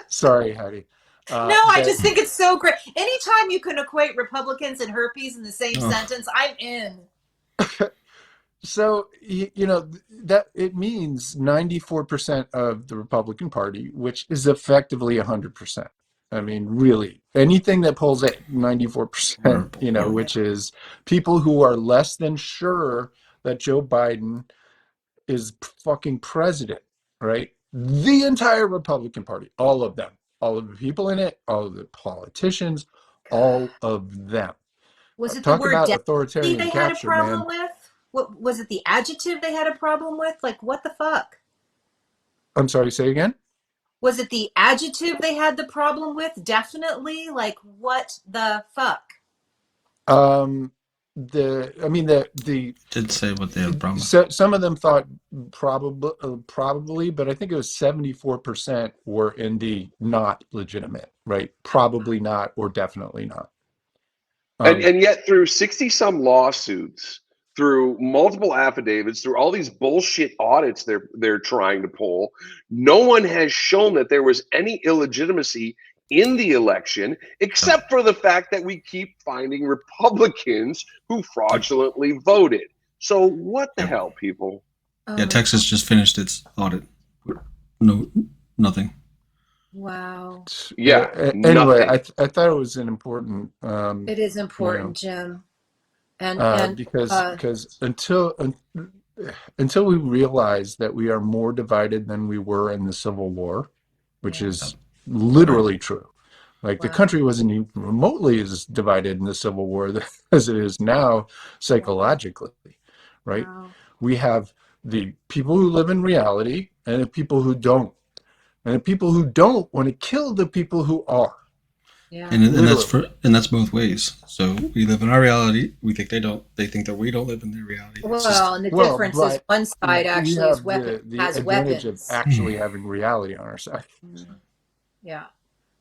Sorry, Heidi. No, I just think it's so great. Anytime you can equate Republicans and herpes in the same sentence, I'm in. So, that it means 94% of the Republican Party, which is effectively 100%. I mean, really, anything that pulls at 94%, which is people who are less than sure that Joe Biden is fucking president, right? The entire Republican Party, all of them, all of the people in it, all of the politicians, all of them. Was it Talk the word about density authoritarian they had a capture, problem man. with? What was it? The adjective they had a problem with? Like, what the fuck? I'm sorry, say again? Was it the adjective they had the problem with? Definitely. Like, what the fuck? The Did say what they have a problem with. so some of them thought probably, but I think it was 74% were in the not legitimate, right? Probably not or definitely not. And yet through 60 some lawsuits, through multiple affidavits, through all these bullshit audits they're trying to pull, no one has shown that there was any illegitimacy in the election, except for the fact that we keep finding Republicans who fraudulently voted. So what the hell, people? Yeah, Texas just finished its audit. No, nothing. Wow. Yeah. Anyway, I thought it was an important. It is important, Jim. And because until we realize that we are more divided than we were in the Civil War, which is literally true. Like, the country wasn't even remotely as divided in the Civil War as it is now psychologically, right? Wow. We have the people who live in reality and the people who don't. And the people who don't want to kill the people who are. Yeah. And that's both ways. So we live in our reality. We think they don't. They think that we don't live in their reality. Well, and the Well, difference is but one side we actually is have the has advantage of weapons. actually having reality on our side. Yeah.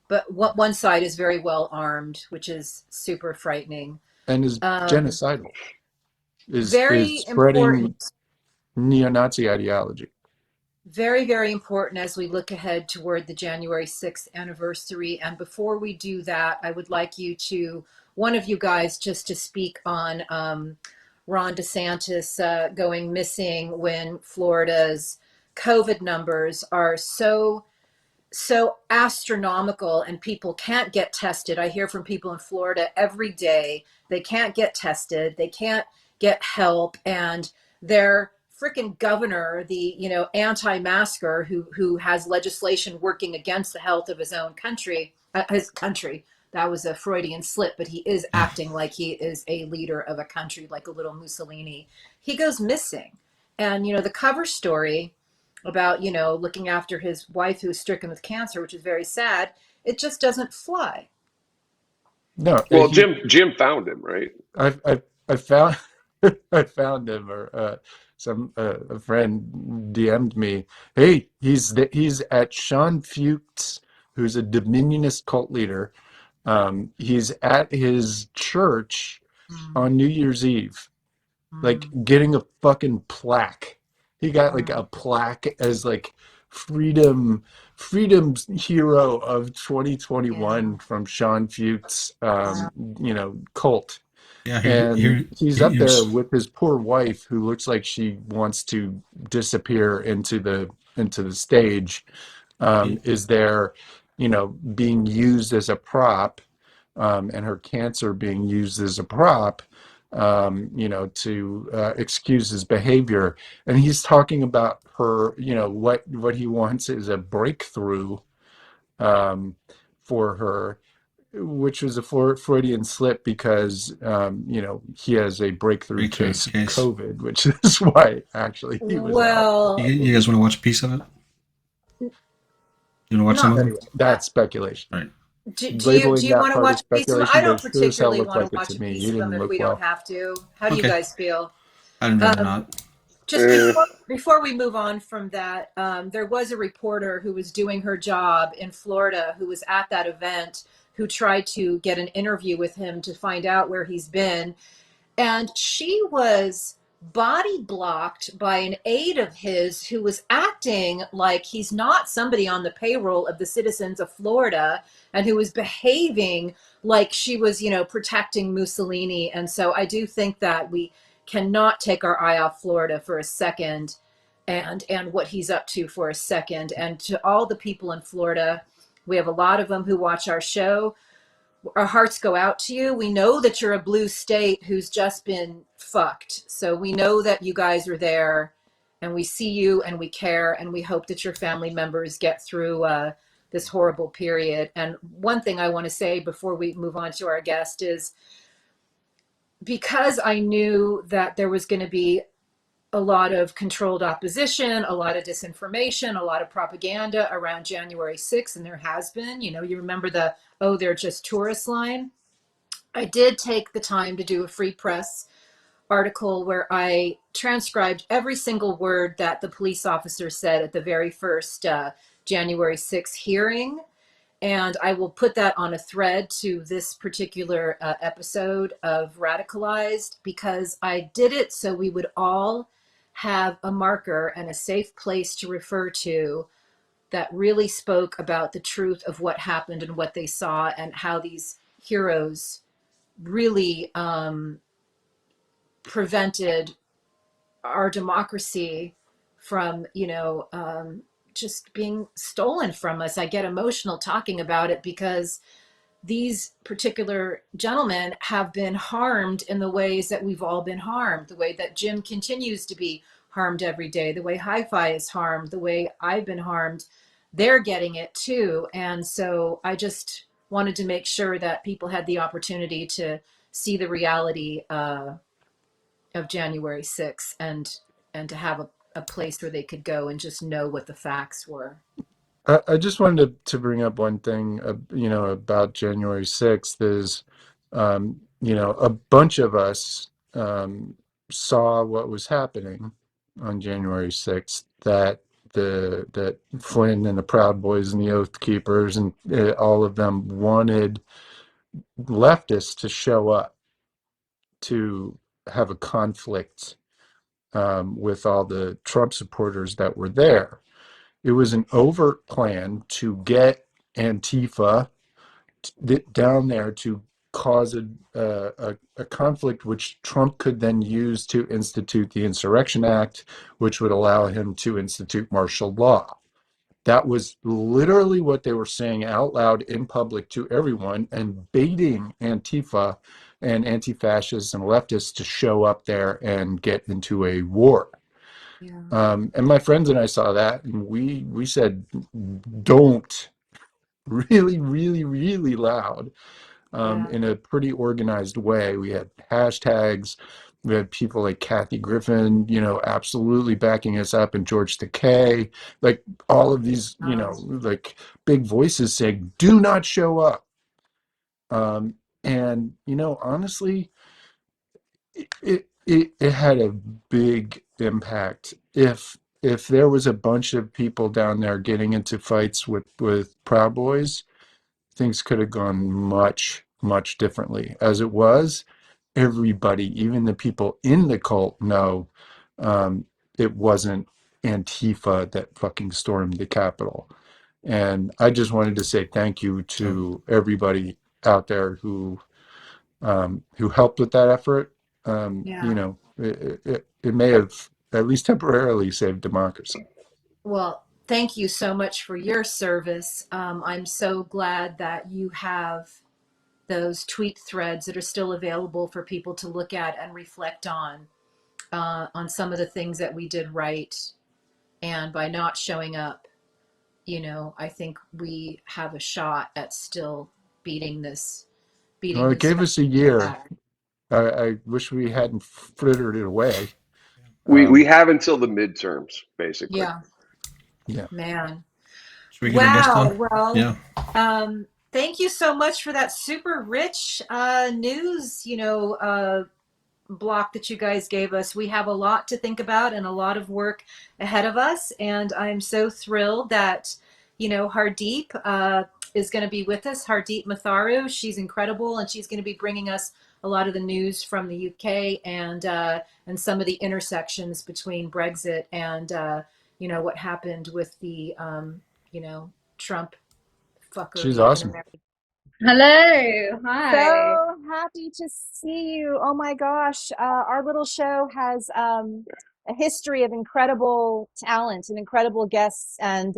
But one side is very well armed, which is super frightening. And is genocidal, is Very spreading important. neo-Nazi ideology. Very, very important as we look ahead toward the January 6th anniversary. And before we do that, I would like one of you guys, just to speak on Ron DeSantis going missing when Florida's COVID numbers are so astronomical and people can't get tested. I hear from people in Florida every day. They can't get tested. They can't get help. And their freaking governor, the anti-masker who has legislation working against the health of his own country, that was a Freudian slip, but he is acting like he is a leader of a country, like a little Mussolini. He goes missing. And the cover story about looking after his wife who was stricken with cancer, which is very sad, it just doesn't fly. No, Well, Jim found him, right? I found I found him, or a friend DM'd me. Hey, he's at Sean Fuchs, who's a Dominionist cult leader. He's at his church on New Year's Eve, like getting a fucking plaque. He got like a plaque as like freedom's hero of 2021 from Sean Fuchs, cult. Yeah, And he's up here's there with his poor wife, who looks like she wants to disappear into the stage. Is there, being used as a prop, and her cancer being used as a prop, to excuse his behavior. And he's talking about her, what he wants is a breakthrough for her, which was a Freudian slip, because he has a breakthrough case of COVID, which is why actually he was out. You guys want to watch a piece of it? You want to watch some of it? Anyway, that's speculation. All right. Do you want to watch a piece of it? I don't particularly want to watch a piece of it if we don't have to. How do you guys feel? I'd rather not. Just before we move on from that, there was a reporter who was doing her job in Florida who was at that event, who tried to get an interview with him to find out where he's been. And she was body blocked by an aide of his who was acting like he's not somebody on the payroll of the citizens of Florida, and who was behaving like she was, protecting Mussolini. And so I do think that we cannot take our eye off Florida for a second, and what he's up to for a second. And to all the people in Florida, we have a lot of them who watch our show. Our hearts go out to you. We know that you're a blue state who's just been fucked. So we know that you guys are there, and we see you, and we care, and we hope that your family members get through this horrible period. And one thing I want to say before we move on to our guest is, because I knew that there was going to be a lot of controlled opposition, a lot of disinformation, a lot of propaganda around January 6th, and there has been, you remember the, oh, they're just tourists line. I did take the time to do a free press article where I transcribed every single word that the police officer said at the very first January 6th hearing. And I will put that on a thread to this particular episode of Radicalized, because I did it so we would all have a marker and a safe place to refer to that really spoke about the truth of what happened and what they saw, and how these heroes really prevented our democracy from, just being stolen from us. I get emotional talking about it, because these particular gentlemen have been harmed in the ways that we've all been harmed, the way that Jim continues to be harmed every day, the way Hi-Fi is harmed, the way I've been harmed. They're getting it too. And so I just wanted to make sure that people had the opportunity to see the reality of January 6th, and to have a place where they could go and just know what the facts were. I just wanted to bring up one thing, about January 6th is, a bunch of us saw what was happening on January 6th, that Flynn and the Proud Boys and the Oath Keepers and all of them wanted leftists to show up to have a conflict with all the Trump supporters that were there. It was an overt plan to get Antifa down there to cause a conflict which Trump could then use to institute the Insurrection Act, which would allow him to institute martial law. That was literally what they were saying out loud in public to everyone, and baiting Antifa and anti-fascists and leftists to show up there and get into a war. Yeah. And my friends and I saw that, and we said, don't, really, really, really loud, Yeah. in a pretty organized way. We had hashtags. We had people like Kathy Griffin, absolutely backing us up, and George Takei, like all of these, like big voices saying, do not show up. And, honestly, it had a big impact. If there was a bunch of people down there getting into fights with Proud Boys, things could have gone much, much differently. As it was, everybody, even the people in the cult, know it wasn't Antifa that fucking stormed the Capitol. And I just wanted to say thank you to everybody out there who helped with that effort. Yeah. It may have at least temporarily saved democracy. Well, thank you so much for your service. I'm so glad that you have those tweet threads that are still available for people to look at and reflect on some of the things that we did right. And by not showing up, I think we have a shot at still beating this, Well, it gave us a year. back. I wish we hadn't frittered it away. We have until the midterms, basically. Yeah. Yeah. Man. Should we get our guest Wow. on? Well, Yeah. Thank you so much for that super rich news, block that you guys gave us. We have a lot to think about and a lot of work ahead of us. And I'm so thrilled that, Hardeep is going to be with us. Hardeep Matharu, she's incredible, and she's going to be bringing us a lot of the news from the UK and some of the intersections between Brexit and what happened with the Trump fuckery. She's awesome. Hello. Hi. So happy to see you. Oh my gosh. Our little show has a history of incredible talent and incredible guests, and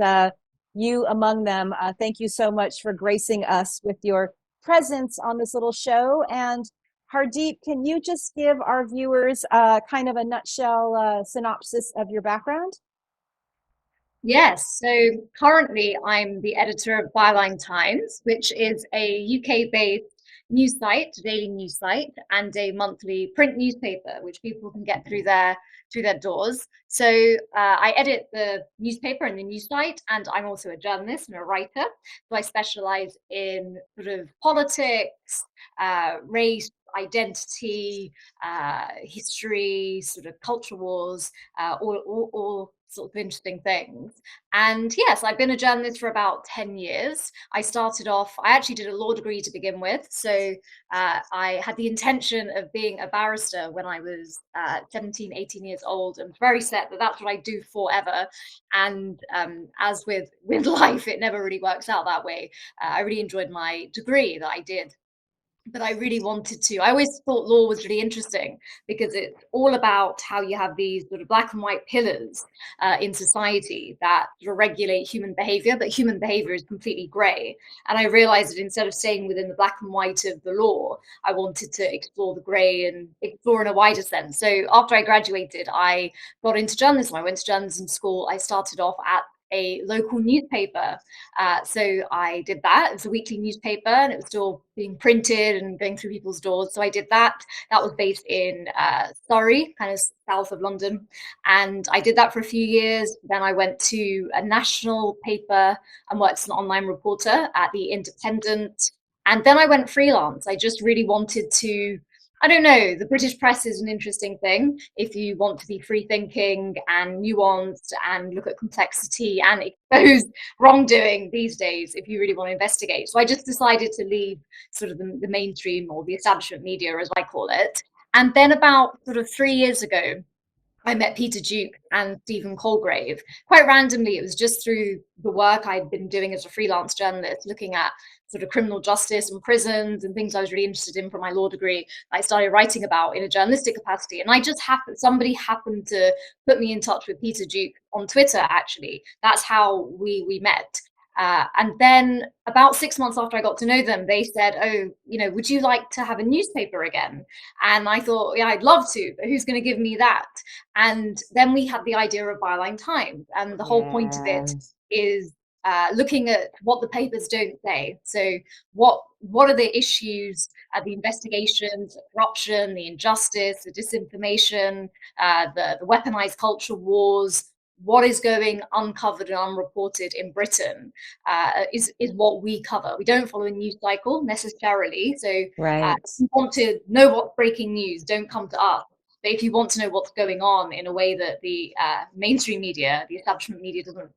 you among them. Thank you so much for gracing us with your presence on this little show. And Hardeep, can you just give our viewers kind of a nutshell synopsis of your background? Yes. So currently I'm the editor of Byline Times, which is a UK-based news site, daily news site, and a monthly print newspaper, which people can get through their doors. So I edit the newspaper and the news site, and I'm also a journalist and a writer. So I specialize in sort of politics, race, identity, history, sort of culture wars, all sort of interesting things. And yes, I've been a journalist for about 10 years. I actually did a law degree to begin with. So I had the intention of being a barrister when I was 17, 18 years old, and very set that that's what I do forever. And as with life, it never really works out that way. I really enjoyed my degree that I did. But I really wanted to. I always thought law was really interesting because it's all about how you have these sort of black and white pillars in society that regulate human behavior, but human behavior is completely gray. And I realized that instead of staying within the black and white of the law, I wanted to explore the gray and explore in a wider sense. So after I graduated, I got into journalism. I went to journalism school. I started off at a local newspaper. So I did that. It was a weekly newspaper, and it was still being printed and going through people's doors. So I did that. That was based in Surrey, kind of south of London. And I did that for a few years. Then I went to a national paper and worked as an online reporter at the Independent. And then I went freelance. I just really wanted to, I don't know, the British press is an interesting thing. If you want to be free thinking and nuanced and look at complexity and expose wrongdoing these days, if you really want to investigate. So I just decided to leave sort of the mainstream, or the establishment media, as I call it. And then about sort of 3 years ago, I met Peter Duke and Stephen Colgrave. Quite randomly, it was just through the work I'd been doing as a freelance journalist, looking at sort of criminal justice and prisons and things I was really interested in from my law degree. I started writing about in a journalistic capacity, and I just somebody happened to put me in touch with Peter Duke on Twitter. Actually, that's how we met. And then about 6 months after I got to know them, they said, "Oh, would you like to have a newspaper again?" And I thought, yeah, I'd love to, but who's going to give me that? And then we had the idea of Byline Times, and the whole point of it is looking at what the papers don't say. So what are the issues, the investigations, the corruption, the injustice, the disinformation, the weaponized culture wars. What is going uncovered and unreported in Britain is what we cover. We don't follow a news cycle necessarily. So Right. if you want to know what's breaking news, don't come to us. But if you want to know what's going on in a way that the mainstream media, the establishment media doesn't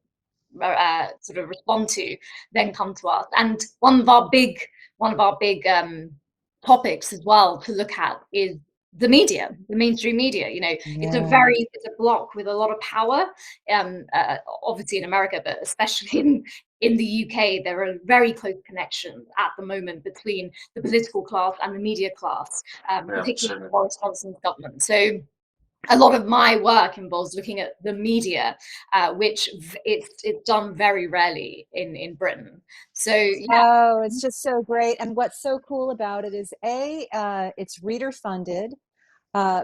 sort of respond to, then come to us. And one of our big topics as well to look at is the media, the mainstream media. It's a block with a lot of power, obviously in America, but especially in the UK, there are very close connections at the moment between the political class and the media class, particularly in Boris Johnson's government. So a lot of my work involves looking at the media, which it's done very rarely in Britain. So yeah. Oh, it's just so great. And what's so cool about it is it's reader funded.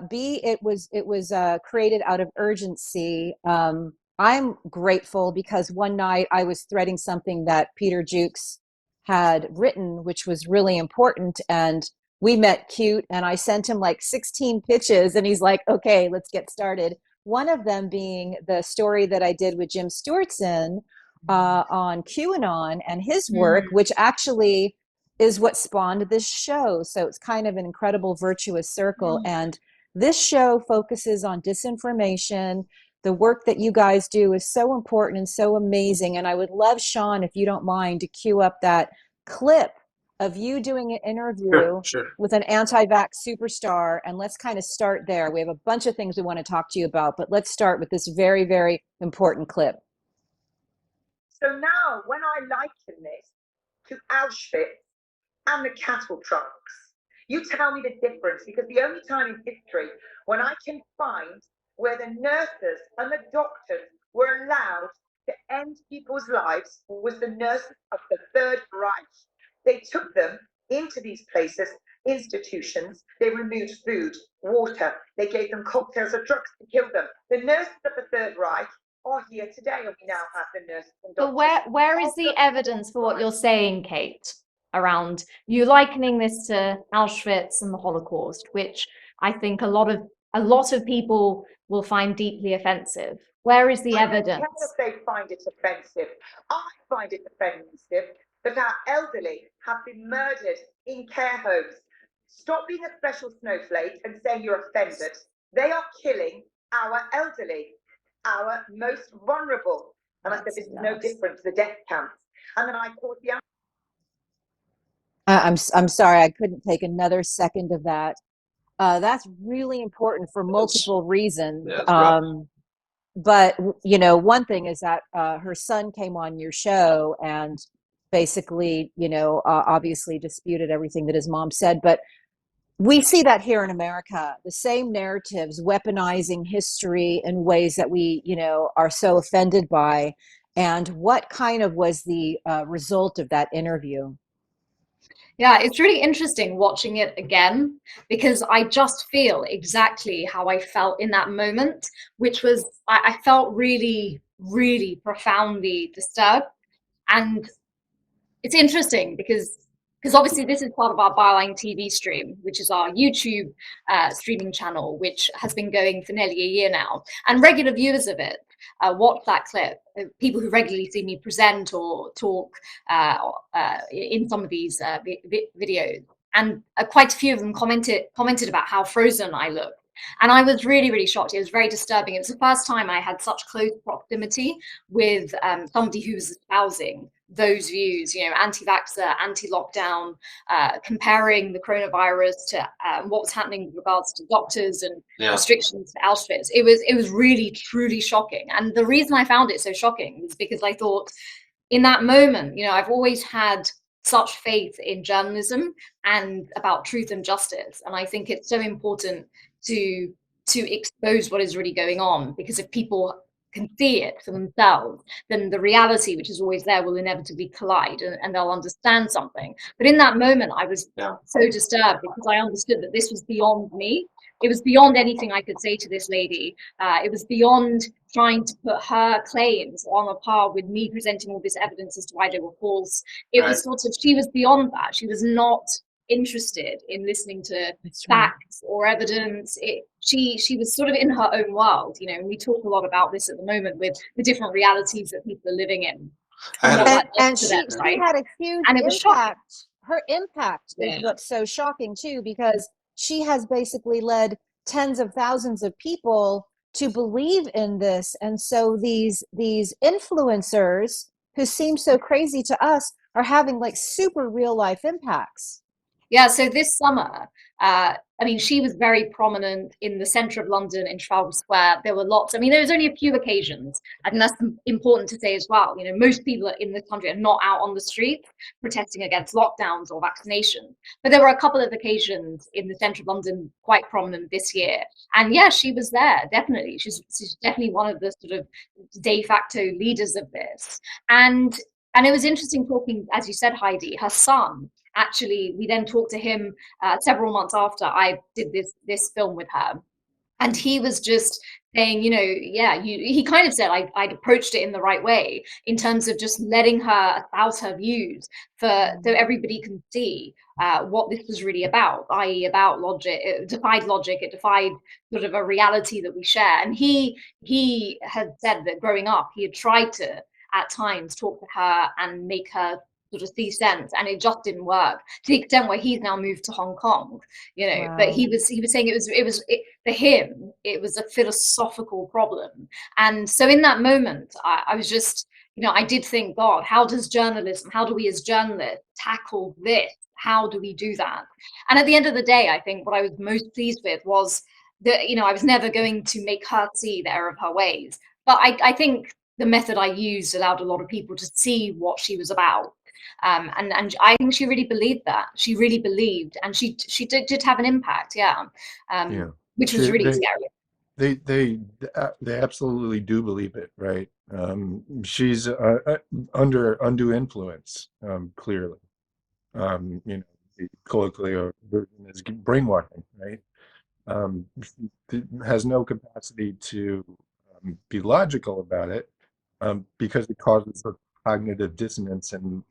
B, it was created out of urgency. I'm grateful because one night I was threading something that Peter Jukes had written, which was really important, and we met cute, and I sent him like 16 pitches, and he's like, okay, let's get started. One of them being the story that I did with Jim Stewartson on QAnon and his work, which actually is what spawned this show. So it's kind of an incredible virtuous circle. And this show focuses on disinformation. The work that you guys do is so important and so amazing. And I would love, Sean, if you don't mind, to cue up that clip of you doing an interview with an anti-vax superstar. And let's kind of start there. We have a bunch of things we want to talk to you about, but let's start with this very, very important clip. So now when I liken this to Auschwitz and the cattle trucks, you tell me the difference, because the only time in history when I can find where the nurses and the doctors were allowed to end people's lives was the nurses of the Third Reich. They took them into these places, institutions. They removed food, water. They gave them cocktails of drugs to kill them. The nurses of the Third Reich are here today, and we now have the nurses and doctors. But where is the evidence for what you're saying, Kate, around you likening this to Auschwitz and the Holocaust, which I think a lot of people will find deeply offensive? Where is the evidence? I don't care if they find it offensive. I find it offensive that our elderly have been murdered in care homes. Stop being a special snowflake and saying you're offended. They are killing our elderly, our most vulnerable. And I said, this is no different to the death camps. And then I called the... I'm sorry, I couldn't take another second of that. That's really important for multiple reasons. But one thing is that her son came on your show and basically, obviously disputed everything that his mom said. But we see that here in America, the same narratives weaponizing history in ways that we, are so offended by. And what kind of was the result of that interview? Yeah, it's really interesting watching it again, because I just feel exactly how I felt in that moment, which was I felt really really profoundly disturbed. And it's interesting because obviously this is part of our Byline TV stream, which is our YouTube streaming channel, which has been going for nearly a year now. And regular viewers of it watch that clip. People who regularly see me present or talk in some of these videos. And quite a few of them commented about how frozen I look. And I was really, really shocked. It was very disturbing. It was the first time I had such close proximity with somebody who was espousing those views, you know, anti-vaxxer, anti-lockdown, comparing the coronavirus to what was happening with regards to doctors and restrictions to Auschwitz. It was really, truly shocking. And the reason I found it so shocking was because I thought in that moment, you know, I've always had such faith in journalism and about truth and justice. And I think it's so important to expose what is really going on, because if people can see it for themselves, then the reality, which is always there, will inevitably collide and they'll understand something. But in that moment, I was so disturbed because I understood that this was beyond me. It was beyond anything I could say to this lady. It was beyond trying to put her claims on a par with me presenting all this evidence as to why they were false. It was sort of, she was beyond that. She was not interested in listening to facts or evidence. She was sort of in her own world, you know, and we talk a lot about this at the moment with the different realities that people are living in. And she had a huge and it was impact. Her impact is what's so shocking too, because she has basically led tens of thousands of people to believe in this. And so these influencers who seem so crazy to us are having like super real life impacts. Yeah, so this summer, I mean, she was very prominent in the centre of London in Trafalgar Square. There were lots. I mean, there was only a few occasions. I think that's important to say as well. You know, most people in this country are not out on the streets protesting against lockdowns or vaccinations. But there were a couple of occasions in the centre of London quite prominent this year. And yeah, she was there, definitely. She's definitely one of the sort of de facto leaders of this. And it was interesting talking, as you said, Heidi, her son. Actually, we then talked to him several months after I did this film with her. And he was just saying, you know, he kind of said I'd approached it in the right way in terms of just letting her espouse her views so everybody can see what this was really about, i.e. about logic. It defied logic, it defied sort of a reality that we share. And he had said that growing up, he had tried to, at times, talk to her and make her sort of see sense, and it just didn't work, to the extent where he's now moved to Hong Kong, you know. But he was saying for him it was a philosophical problem. And so in that moment I was just, you know, I did think, God, how do we as journalists tackle this? How do we do that? And at the end of the day, I think what I was most pleased with was that, you know, I was never going to make her see the error of her ways, but I think the method I used allowed a lot of people to see what she was about. And I think she really believed that. She really believed, and she did have an impact, which was really scary. They absolutely do believe it, right? She's under undue influence, clearly. You know, the colloquial version is brainwashing, right? She has no capacity to be logical about it, because it causes her cognitive dissonance and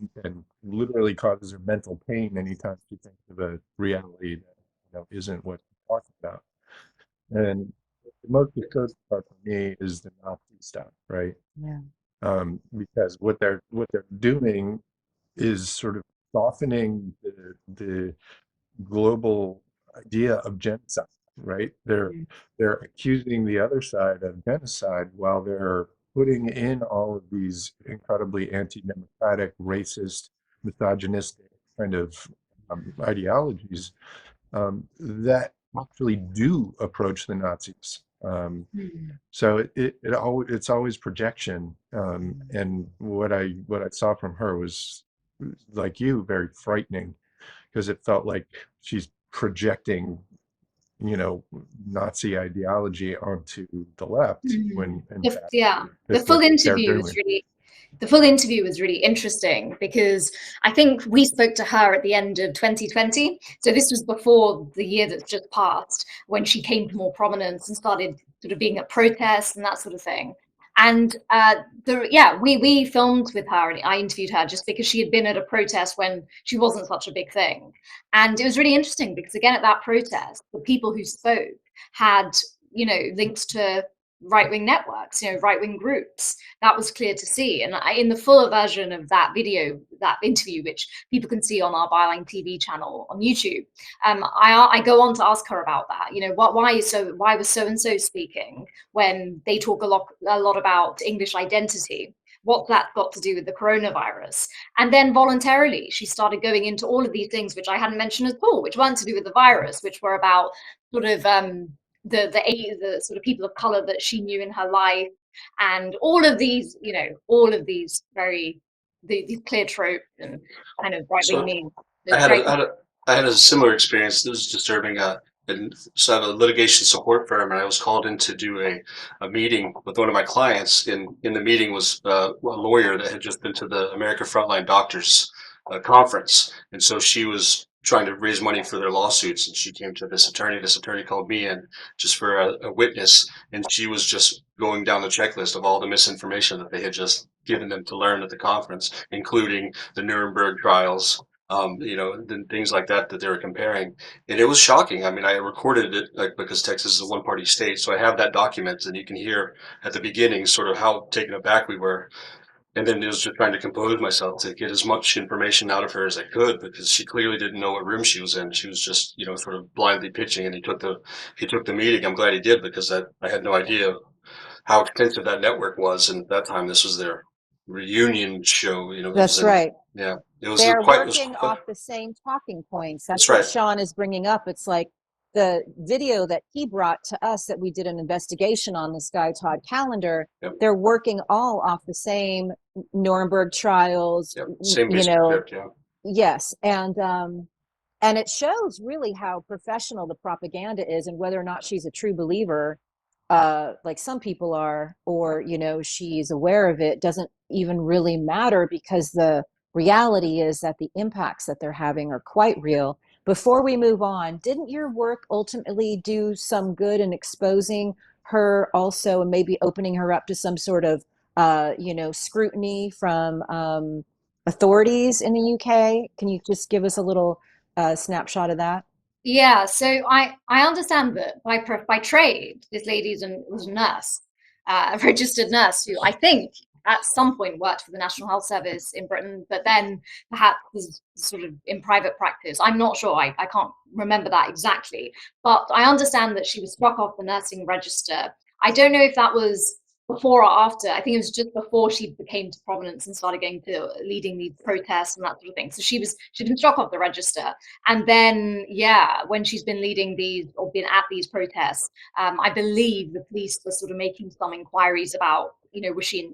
literally causes her mental pain anytime she thinks of a reality that, you know, isn't what she's talking about. And the most disturbing part for me is the Nazi stuff, right? Because what they're doing is sort of softening the global idea of genocide, right? They're accusing the other side of genocide while they're putting in all of these incredibly anti-democratic, racist, misogynistic kind of ideologies that actually do approach the Nazis. So it's always projection. And what I saw from her was, like you, very frightening, because it felt like she's projecting, you know, Nazi ideology onto the left. When the full interview was really interesting, because I think we spoke to her at the end of 2020. So this was before the year that's just passed, when she came to more prominence and started sort of being at protests and that sort of thing. And we filmed with her, and I interviewed her just because she had been at a protest when she wasn't such a big thing. And it was really interesting because, again, at that protest, the people who spoke had, links to right-wing networks, right-wing groups. That was clear to see. And in the fuller version of that video, that interview, which people can see on our Byline TV channel on YouTube, I go on to ask her about that. Why was so-and-so speaking when they talk a lot about English identity? What's that got to do with the coronavirus? And then voluntarily, she started going into all of these things, which I hadn't mentioned at all, which weren't to do with the virus, which were about sort of the sort of people of color that she knew in her life, and all of these these clear tropes and kind of right-wing memes. I had a similar experience. It was disturbing. And so I have a litigation support firm, and I was called in to do a meeting with one of my clients. In the meeting was a lawyer that had just been to the American Frontline Doctors conference, and so she was trying to raise money for their lawsuits, and she came to this attorney. This attorney called me in just for a witness, and she was just going down the checklist of all the misinformation that they had just given them to learn at the conference, including the Nuremberg trials, things like that they were comparing. And it was shocking. I mean, I recorded it because Texas is a one-party state, so I have that document, and you can hear at the beginning sort of how taken aback we were. And then it was just trying to compose myself to get as much information out of her as I could, because she clearly didn't know what room she was in. She was just, sort of blindly pitching, and he took the meeting. I'm glad he did, because I had no idea how extensive that network was. And at that time, this was their reunion show. That's right. Yeah, They're working off the same talking points. That's what Sean is bringing up. It's like the video that he brought to us that we did an investigation on, this guy, Todd Callender. Yep. They're working all off the same Nuremberg trials. Yep. Same script, yeah. Yes. And it shows really how professional the propaganda is, and whether or not she's a true believer, like some people are, or, she's aware of it, doesn't even really matter, because the reality is that the impacts that they're having are quite real. Before we move on, didn't your work ultimately do some good in exposing her also, and maybe opening her up to some sort of, scrutiny from authorities in the UK? Can you just give us a little snapshot of that? Yeah, so I understand that by trade, this lady was a nurse, a registered nurse, who I think at some point worked for the National Health Service in Britain, but then perhaps was sort of in private practice. I'm not sure. I can't remember that exactly. But I understand that she was struck off the nursing register. I don't know if that was before or after. I think it was just before she came to prominence and started leading these protests and that sort of thing. So she'd been struck off the register. And then, when she's been leading these, or been at these protests, I believe the police were sort of making some inquiries about, was she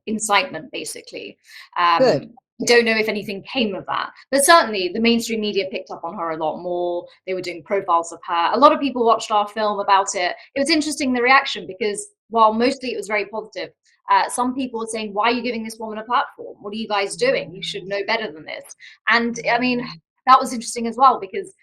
incitement, basically. Good. I don't know if anything came of that, but certainly the mainstream media picked up on her a lot more. They were doing profiles of her. A lot of people watched our film about it. It was interesting, the reaction, because while mostly it was very positive, some people were saying, why are you giving this woman a platform? What are you guys doing? You should know better than this. And I mean, that was interesting as well, because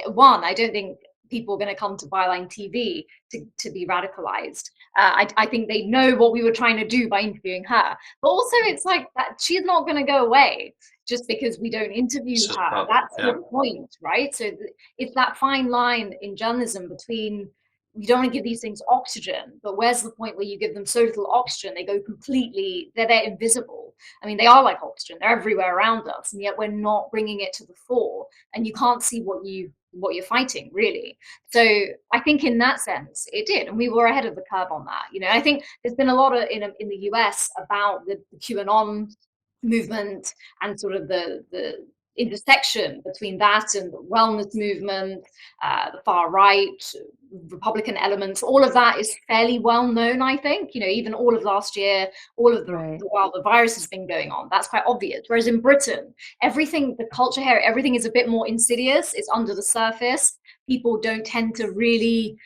one, I don't think people are going to come to Byline TV to be radicalized. I think they know what we were trying to do by interviewing her. But also, it's like that she's not going to go away just because we don't interview her. That's the point, right? So it's that fine line in journalism between, you don't want to give these things oxygen, but where's the point where you give them so little oxygen they go completely, they're invisible. I mean, they are like oxygen, they're everywhere around us, and yet we're not bringing it to the fore, and you can't see what you're fighting, really. So I think in that sense it did, and we were ahead of the curve on that. I think there's been a lot of in the US about the QAnon movement, and sort of the intersection between that and the wellness movement, the far right, Republican elements. All of that is fairly well known, I think. Even all of last year, all of while the virus has been going on, that's quite obvious. Whereas in Britain, everything, the culture here, everything is a bit more insidious. It's under the surface. People don't tend to really,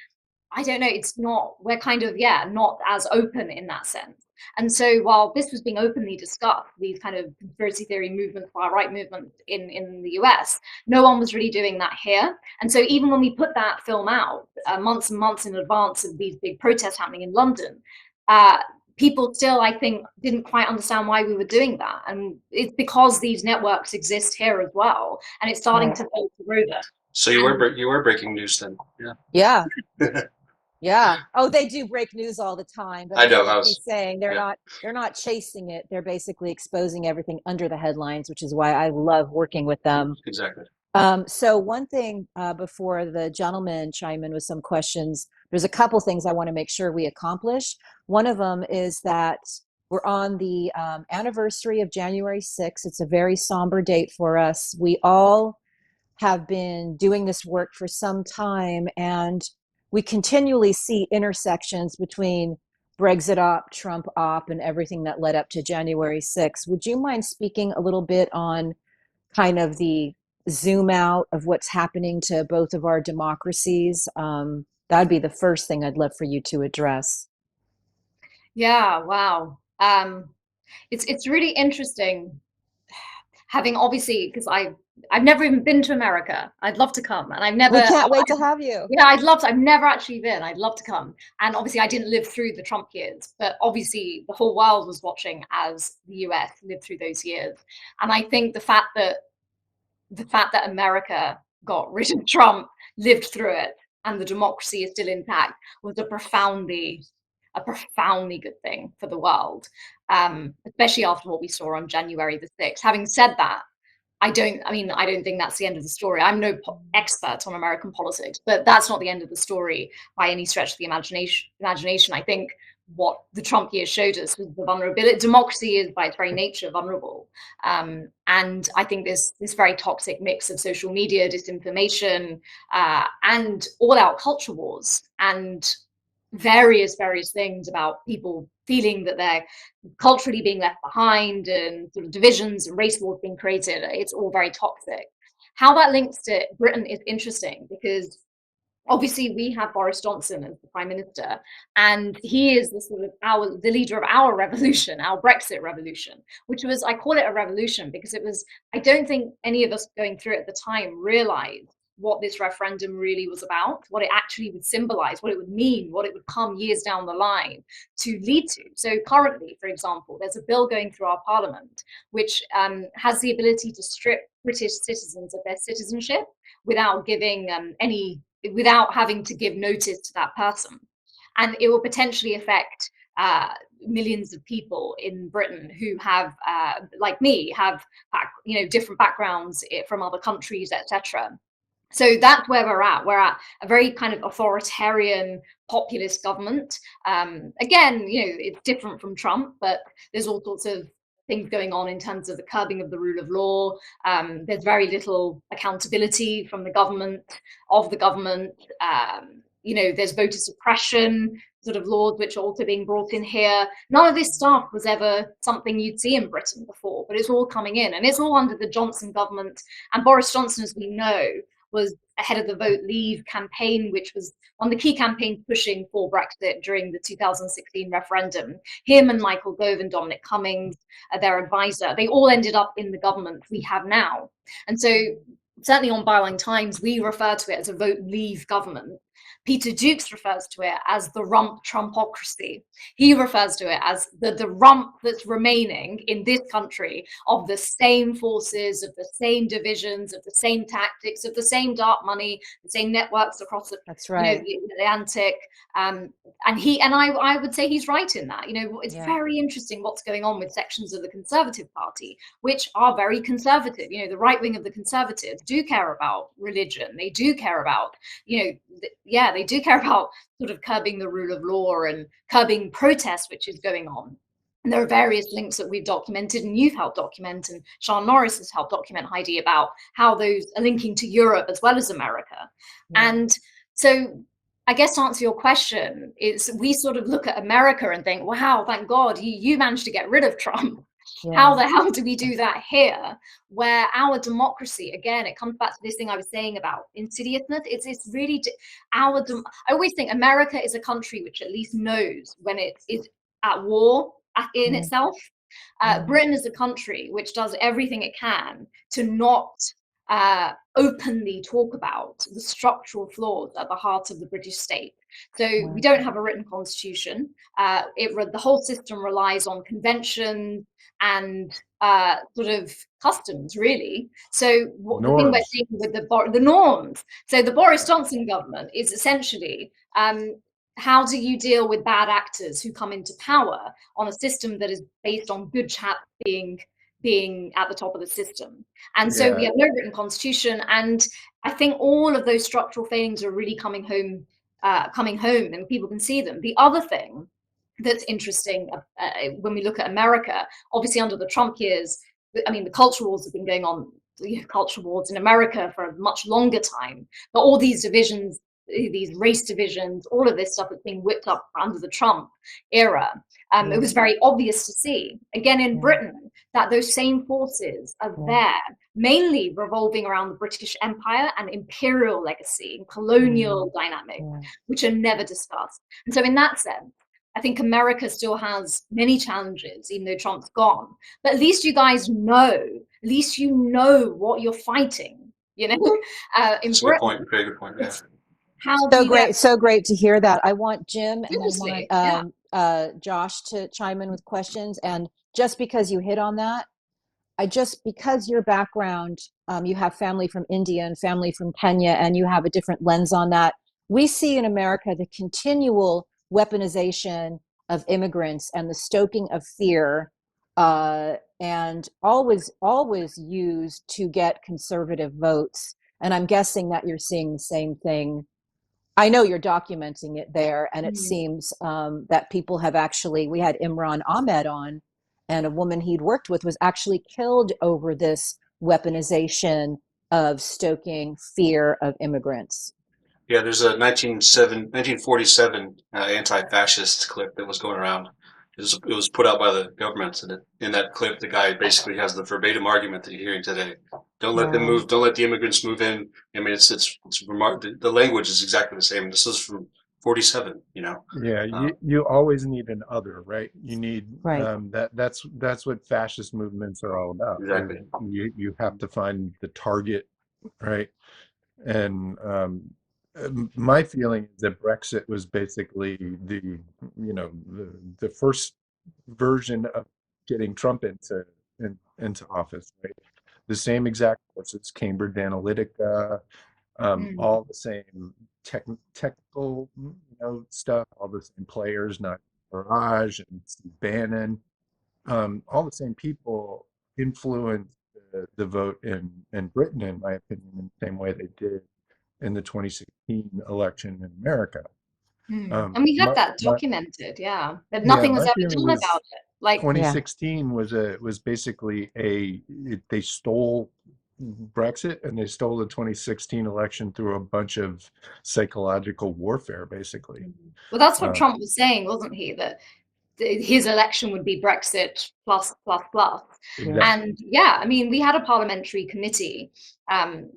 I don't know, it's not, we're kind of, not as open in that sense. And so while this was being openly discussed, these kind of conspiracy theory movements, far-right movements in the US, no one was really doing that here. And so even when we put that film out months and months in advance of these big protests happening in London, people still, I think, didn't quite understand why we were doing that. And it's because these networks exist here as well, and it's starting to filter over. So you were breaking news then, Yeah. Yeah. Oh, they do break news all the time, but I know. like he's saying, they're not chasing it. They're basically exposing everything under the headlines, which is why I love working with them. Exactly. So one thing before the gentleman chime in with some questions, there's a couple things I want to make sure we accomplish. One of them is that we're on the anniversary of January 6th. It's a very somber date for us. We all have been doing this work for some time, and we continually see intersections between Brexit op, Trump op, and everything that led up to January 6th. Would you mind speaking a little bit on kind of the zoom out of what's happening to both of our democracies? That'd be the first thing I'd love for you to address. Yeah, wow. It's really interesting having, obviously, because I've never even been to America. I'd love to come, and I've never. We can't wait to have you. Yeah, I'd love to. I've never actually been. I'd love to come. And obviously, I didn't live through the Trump years, but obviously, the whole world was watching as the US lived through those years. And I think the fact that America got rid of Trump, lived through it, and the democracy is still intact was a profoundly good thing for the world, especially after what we saw on January the 6th. Having said that, I don't think that's the end of the story. I'm no expert on American politics, but that's not the end of the story by any stretch of the imagination. I think what the Trump years showed us was the vulnerability. Democracy is by its very nature vulnerable. And I think this very toxic mix of social media, disinformation, and all-out culture wars, and various things about people feeling that they're culturally being left behind, and sort of divisions and race wars being created. It's all very toxic. How that links to Britain is interesting, because obviously we have Boris Johnson as the Prime Minister, and he is the sort of the leader of our revolution, our Brexit revolution, which was, I call it a revolution because I don't think any of us going through it at the time realized what this referendum really was about, what it actually would symbolize, what it would mean, what it would come years down the line to lead to. So currently, for example, there's a bill going through our parliament which has the ability to strip British citizens of their citizenship without giving without having to give notice to that person. And it will potentially affect millions of people in Britain who have, like me, have different backgrounds from other countries, etc. So that's where we're at. We're at a very kind of authoritarian, populist government. Again, it's different from Trump, but there's all sorts of things going on in terms of the curbing of the rule of law. There's very little accountability from the government, there's voter suppression sort of laws which are also being brought in here. None of this stuff was ever something you'd see in Britain before, but it's all coming in, and it's all under the Johnson government. And Boris Johnson, as we know, was ahead of the Vote Leave campaign, which was one of the key campaigns pushing for Brexit during the 2016 referendum. Him and Michael Gove and Dominic Cummings, their advisor, they all ended up in the government we have now. And so certainly on Byline Times, we refer to it as a Vote Leave government. Peter Dukes refers to it as the rump Trumpocracy. He refers to it as the rump that's remaining in this country of the same forces, of the same divisions, of the same tactics, of the same dark money, the same networks across the, That's right. the Atlantic. And I would say he's right in that. It's very interesting what's going on with sections of the Conservative Party, which are very conservative. The right wing of the Conservatives do care about religion. They do care about, they do care about sort of curbing the rule of law and curbing protest, which is going on. And there are various links that we've documented, and you've helped document, and Sean Norris has helped document, Heidi, about how those are linking to Europe as well as America. And so I guess to answer your question, is we sort of look at America and think, wow, thank God you managed to get rid of Trump. How the hell do we do that here, where our democracy, again, it comes back to this thing I was saying about insidiousness. It's really I always think America is a country which at least knows when it is at war in itself. Britain is a country which does everything it can to not openly talk about the structural flaws at the heart of the British state. So we don't have a written constitution. The whole system relies on convention and sort of customs, really. So the thing we're seeing with the norms. So the Boris Johnson government is essentially how do you deal with bad actors who come into power on a system that is based on good chaps being at the top of the system? And so we have no written constitution, and I think all of those structural failings are really coming home, and people can see them. The other thing that's interesting when we look at America, obviously under the Trump years, I mean, the culture wars have been going on, culture wars in America for a much longer time, but all these divisions, these race divisions, all of this stuff that's being whipped up under the Trump era. It was very obvious to see, again in Britain, that those same forces are there, mainly revolving around the British Empire and imperial legacy and colonial dynamic, which are never discussed. And so in that sense, I think America still has many challenges, even though Trump's gone. But at least you guys know, at least you know what you're fighting, you know? That's a good point, very good point, yeah. So great to hear that. I want Jim and I want Josh to chime in with questions. And just because you hit on that, because your background, you have family from India and family from Kenya, and you have a different lens on that. We see in America the continual weaponization of immigrants and the stoking of fear, and always used to get conservative votes. And I'm guessing that you're seeing the same thing. I know you're documenting it there, and it seems that people have actually, we had Imran Ahmed on, and a woman he'd worked with was actually killed over this weaponization of stoking fear of immigrants. Yeah, there's a 1947 anti-fascist clip that was going around. It was put out by the government, and in that clip, the guy basically has the verbatim argument that you're hearing today. Don't let them move. Don't let the immigrants move in. I mean, it's the language is exactly the same. This is from 47. You know. Yeah, you always need an other, right? You need that's what fascist movements are all about. Exactly. You have to find the target, right? And my feeling is that Brexit was basically the first version of getting Trump into office, right? The same exact forces, Cambridge Analytica, all the same technical stuff, all the same players, not Farage and Steve Bannon, all the same people influenced the vote in Britain, in my opinion, in the same way they did in the 2016 election in America. And we have that documented, but nothing was ever done about it. Like 2016 was basically they stole Brexit, and they stole the 2016 election through a bunch of psychological warfare, basically. Well, that's what Trump was saying, wasn't he? That his election would be Brexit plus. Exactly. And I mean, we had a parliamentary committee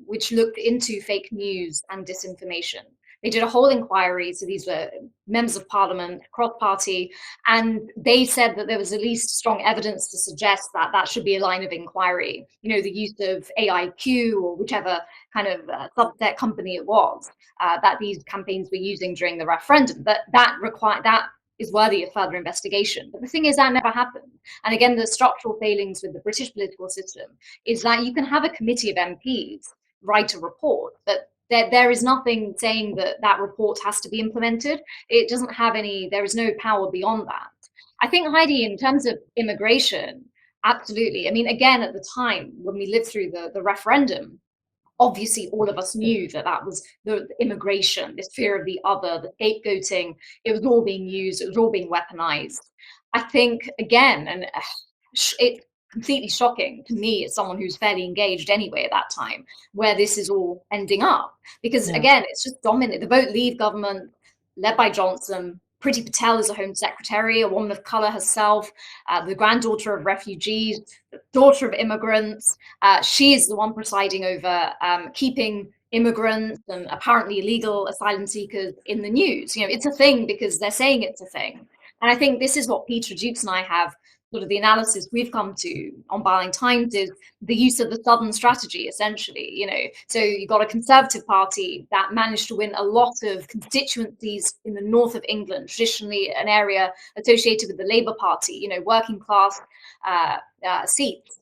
which looked into fake news and disinformation. They did a whole inquiry. So these were members of parliament, cross-party, and they said that there was at least strong evidence to suggest that that should be a line of inquiry. You know, the use of AIQ or whichever kind of subset company it was that these campaigns were using during the referendum. That is worthy of further investigation. But the thing is, that never happened. And again, the structural failings with the British political system is that you can have a committee of MPs write a report, but there is nothing saying that that report has to be implemented. It doesn't have there is no power beyond that. I think, Heidi, in terms of immigration, absolutely. I mean, again, at the time when we lived through the referendum, obviously all of us knew that was the immigration, this fear of the other, the scapegoating, it was all being used, it was all being weaponized. I think, again, and it's completely shocking to me as someone who's fairly engaged anyway at that time, where this is all ending up. Because again, it's just dominant. The Vote Leave government, led by Johnson, Priti Patel is a Home Secretary, a woman of color herself, the granddaughter of refugees, the daughter of immigrants. She is the one presiding over keeping immigrants and apparently illegal asylum seekers in the news. You know, it's a thing because they're saying it's a thing. And I think this is what Peter Jukes and I have, sort of the analysis we've come to on Byline Times, is the use of the Southern strategy, essentially. So you've got a Conservative Party that managed to win a lot of constituencies in the north of England, traditionally an area associated with the Labour Party, working class seats.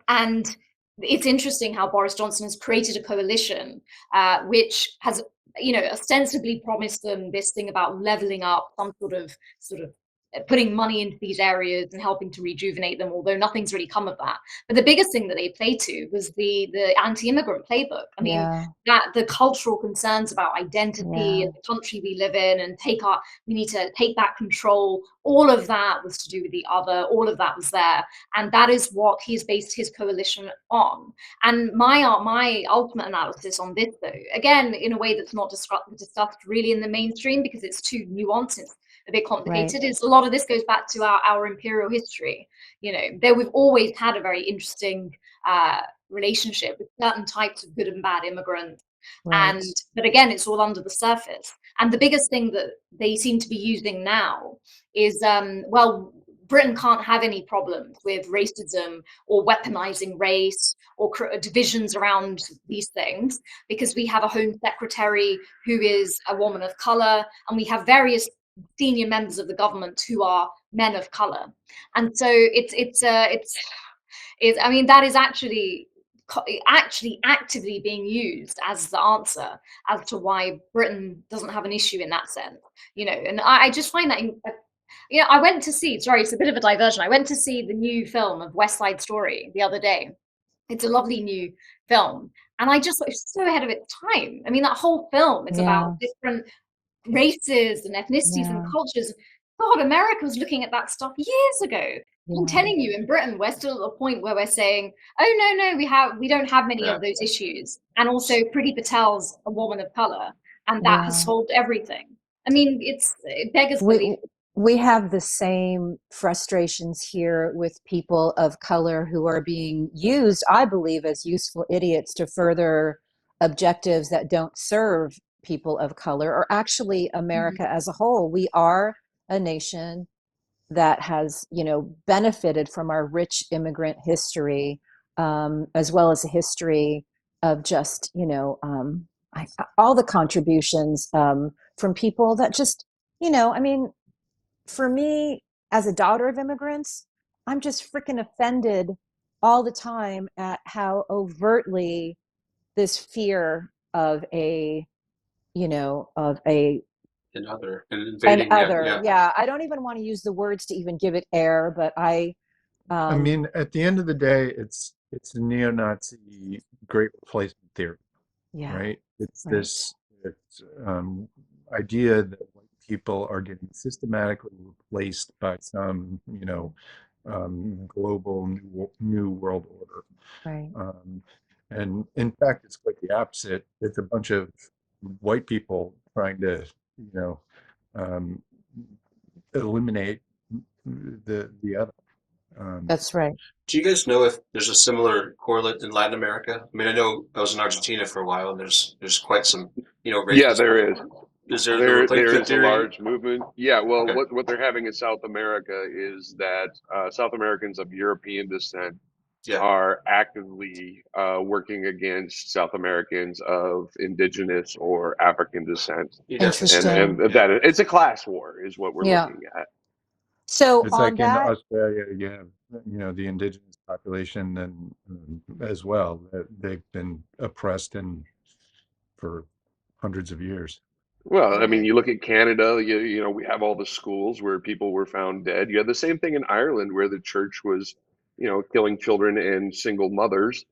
And it's interesting how Boris Johnson has created a coalition which has, ostensibly promised them this thing about leveling up, some sort of putting money into these areas and helping to rejuvenate them, although nothing's really come of that. But the biggest thing that they played to was the anti-immigrant playbook. I mean, that the cultural concerns about identity and the country we live in, and we need to take back control. All of that was to do with the other. All of that was there, and that is what he's based his coalition on. And my ultimate analysis on this, though, again, in a way that's not discussed really in the mainstream because it's too nuanced, it's a bit complicated, is a lot of this goes back to our imperial history. We've always had a very interesting relationship with certain types of good and bad immigrants. But again, it's all under the surface. And the biggest thing that they seem to be using now is, Britain can't have any problems with racism or weaponizing race or divisions around these things, because we have a Home Secretary who is a woman of color, and we have various senior members of the government who are men of color. And so that is actually actively being used as the answer as to why Britain doesn't have an issue in that sense. And I just find that I went to see, sorry, it's a bit of a diversion, I went to see the new film of West Side Story the other day. It's a lovely new film, and I just thought it was so ahead of its time. I mean, that whole film is about different races and ethnicities and cultures. God, America was looking at that stuff years ago. I'm telling you, in Britain, we're still at a point where we're saying, oh no, we don't have many of those issues. And also, Priti Patel's a woman of color, and that has solved everything. I mean, it beggars belief. We have the same frustrations here with people of color who are being used, I believe, as useful idiots to further objectives that don't serve people of color, or actually America as a whole. We are a nation that has, benefited from our rich immigrant history, as well as a history of just, all the contributions from people that just, I mean, for me, as a daughter of immigrants, I'm just freaking offended all the time at how overtly this fear of Another and invading, invading, I don't even want to use the words to even give it air, but I mean, at the end of the day, it's a neo-Nazi great replacement theory, right? It's this idea that white people are getting systematically replaced by some, global new world order. Right. And in fact, it's quite the opposite. It's a bunch of white people trying to, eliminate the other. That's right. Do you guys know if there's a similar correlate in Latin America? I mean, I know I was in Argentina for a while, and there's quite some, racism. Yeah, there is. Is there There is a theory? large movement. Yeah, well, Okay. what they're having in South America is that South Americans of European descent are actively working against South Americans of indigenous or African descent. Interesting. And that it's a class war is what we're looking at. So it's on like that, in Australia, you have, the indigenous population, and as well, they've been oppressed for hundreds of years. Well, I mean, you look at Canada, we have all the schools where people were found dead. You had the same thing in Ireland where the church was, killing children and single mothers.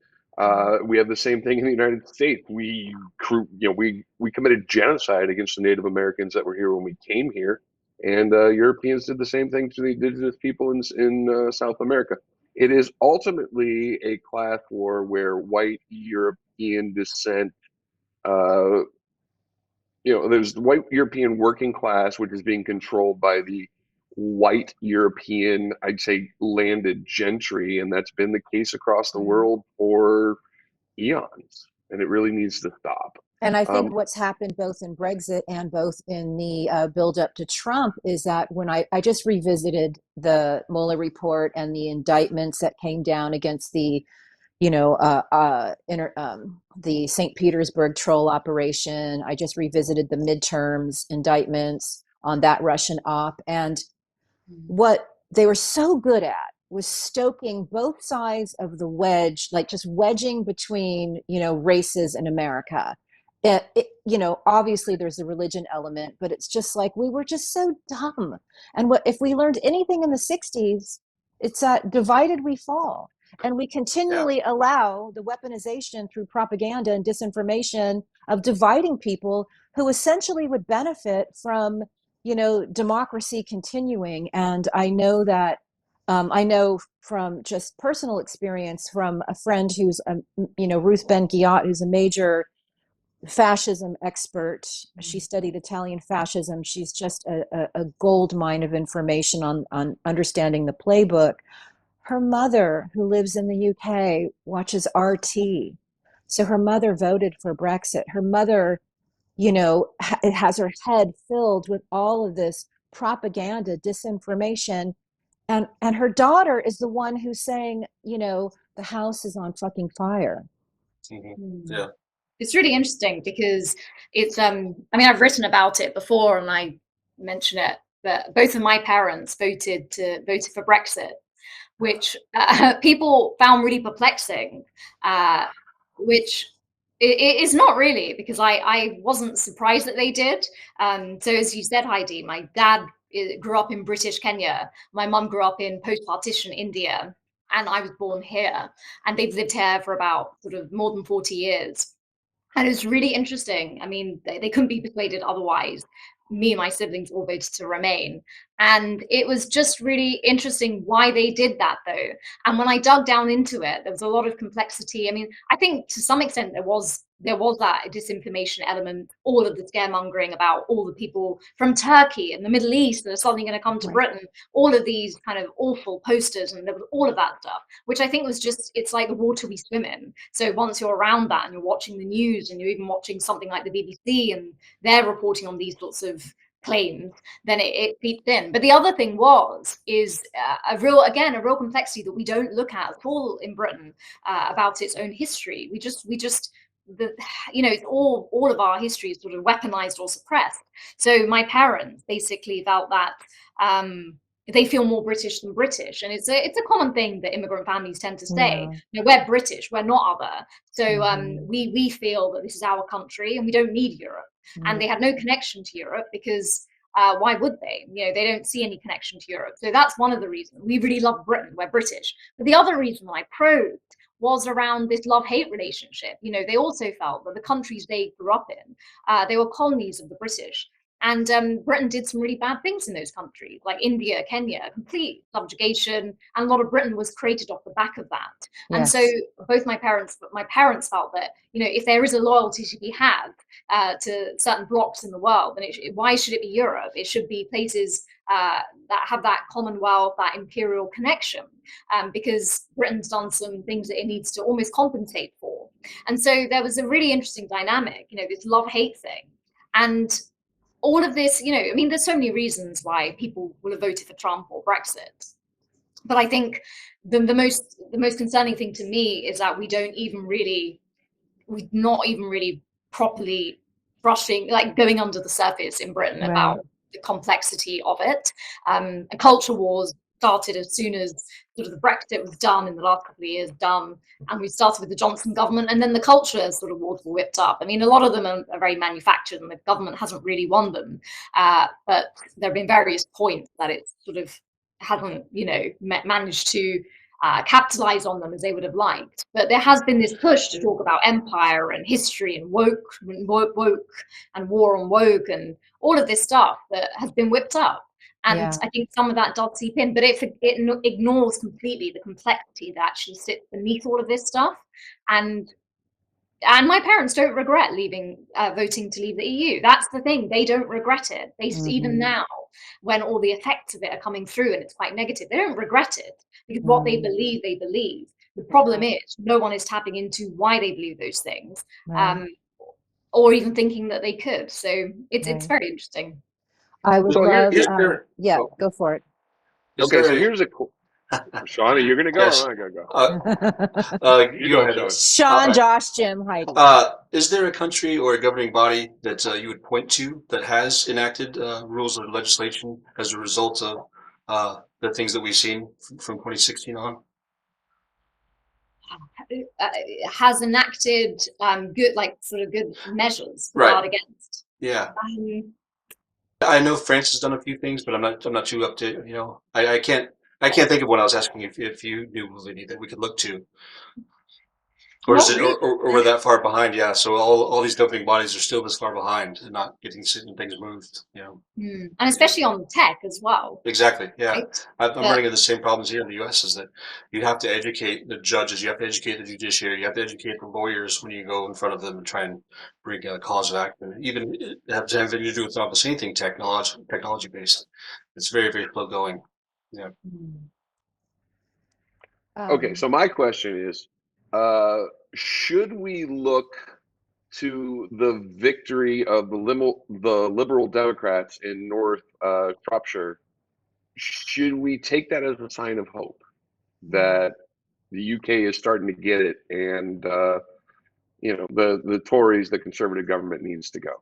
We have the same thing in the United States. We committed genocide against the Native Americans that were here when we came here. And Europeans did the same thing to the indigenous people in South America. It is ultimately a class war where white European descent there's the white European working class, which is being controlled by the white European, I'd say, landed gentry, and that's been the case across the world for eons. and it really needs to stop. And I think what's happened both in Brexit and both in the build up to Trump is that when I just revisited the Mueller report and the indictments that came down against the, the St. Petersburg troll operation. I just revisited the midterms indictments on that Russian op. And what they were so good at was stoking both sides of the wedge, like just wedging between, races in America. Obviously there's a religion element, but it's just like we were just so dumb. And if we learned anything in the 60s, it's that divided we fall. And we continually allow the weaponization through propaganda and disinformation of dividing people who essentially would benefit from, democracy continuing. And I know that, I know from just personal experience from a friend who's, Ruth Ben-Ghiat, who's a major fascism expert. She studied Italian fascism. She's just a gold mine of information on understanding the playbook. Her mother, who lives in the UK, watches RT. So her mother voted for Brexit. Her mother, it has her head filled with all of this propaganda, disinformation. And her daughter is the one who's saying, the house is on fucking fire. Mm-hmm. Yeah. It's really interesting because it's, I've written about it before and I mention it, but both of my parents voted for Brexit, which people found really perplexing, which it is not really, because I wasn't surprised that they did. So as you said, Heidi, my dad grew up in British Kenya. My mum grew up in post-partition India, and I was born here. And they've lived here for about sort of more than 40 years. And it's really interesting. I mean, they couldn't be persuaded otherwise. Me and my siblings all voted to remain. And it was just really interesting why they did that, though. And when I dug down into it, there was a lot of complexity. I mean, I think to some extent there was that disinformation element, all of the scaremongering about all the people from Turkey and the Middle East that are suddenly going to come to Britain, all of these kind of awful posters, and there was all of that stuff, which I think was just, it's like the water we swim in. So once you're around that and you're watching the news and you're even watching something like the BBC and they're reporting on these sorts of claims, then it seeps in. But the other thing is a real complexity that we don't look at all in Britain about its own history. We just it's all of our history is sort of weaponized or suppressed. So my parents basically felt that they feel more British than British, and it's a common thing that immigrant families tend to say. We're British, we're not other. So we feel that this is our country and we don't need Europe. And they had no connection to Europe because why would they? They don't see any connection to Europe. So that's one of the reasons. We really love Britain, we're British. But the other reason I probed was around this love-hate relationship. They also felt that the countries they grew up in, they were colonies of the British. And Britain did some really bad things in those countries, like India, Kenya, complete subjugation, and a lot of Britain was created off the back of that. Yes. And so both my parents felt that, if there is a loyalty to be had to certain blocks in the world, then why should it be Europe? It should be places that have that Commonwealth, that imperial connection, because Britain's done some things that it needs to almost compensate for. And so there was a really interesting dynamic, this love-hate thing. And all of this, there's so many reasons why people will have voted for Trump or Brexit. But I think the most concerning thing to me is that we're not even really properly going under the surface in Britain about the complexity of it. Culture wars started as soon as sort of the Brexit was done in the last couple of years, and we started with the Johnson government, and then the culture sort of wars were whipped up. A lot of them are very manufactured, and the government hasn't really won them. But there have been various points that it sort of hasn't, managed to capitalize on them as they would have liked. But there has been this push to talk about empire and history and woke and war on woke and all of this stuff that has been whipped up. And I think some of that does seep in, but it ignores completely the complexity that actually sits beneath all of this stuff. And my parents don't regret voting to leave the EU. That's the thing. They don't regret it. Even now, when all the effects of it are coming through and it's quite negative, they don't regret it, because what they believe, The problem is no one is tapping into why they believe those things, Right. or even thinking that they could. So it's Right. very interesting. I would So love, Is there, yeah, oh, go for it. is okay, there so a, here's a Shauna, you're gonna go yes, or am I gonna go? You go go, ahead. Shauna. Sean, Josh, Jim, Heidi. Is there a country or a governing body that you would point to that has enacted rules or legislation as a result of the things that we've seen from 2016 on? Has enacted good, like sort of good measures to Right. guard against. Yeah. I know France has done a few things, but I'm not too up to, you know, I can't think of one. I was asking if you knew of any that we could look to. Or is Not it, really. or we're that far behind? Yeah. So all these governing bodies are still this far behind and not getting certain things moved, you know. And especially on tech as well. Exactly. Yeah. Right? I'm But running into the same problems here in the U.S. is that you have to educate the judges, you have to educate the judiciary, you have to educate the lawyers when you go in front of them and try and bring a cause of action. Even have anything to do with almost anything technology based. It's very, very slow going. Yeah. Okay, so my question is, should we look to the victory of the Liberal Democrats in North Shropshire? Should we take that as a sign of hope that the UK is starting to get it, and you know, the Tories, the Conservative government, needs to go?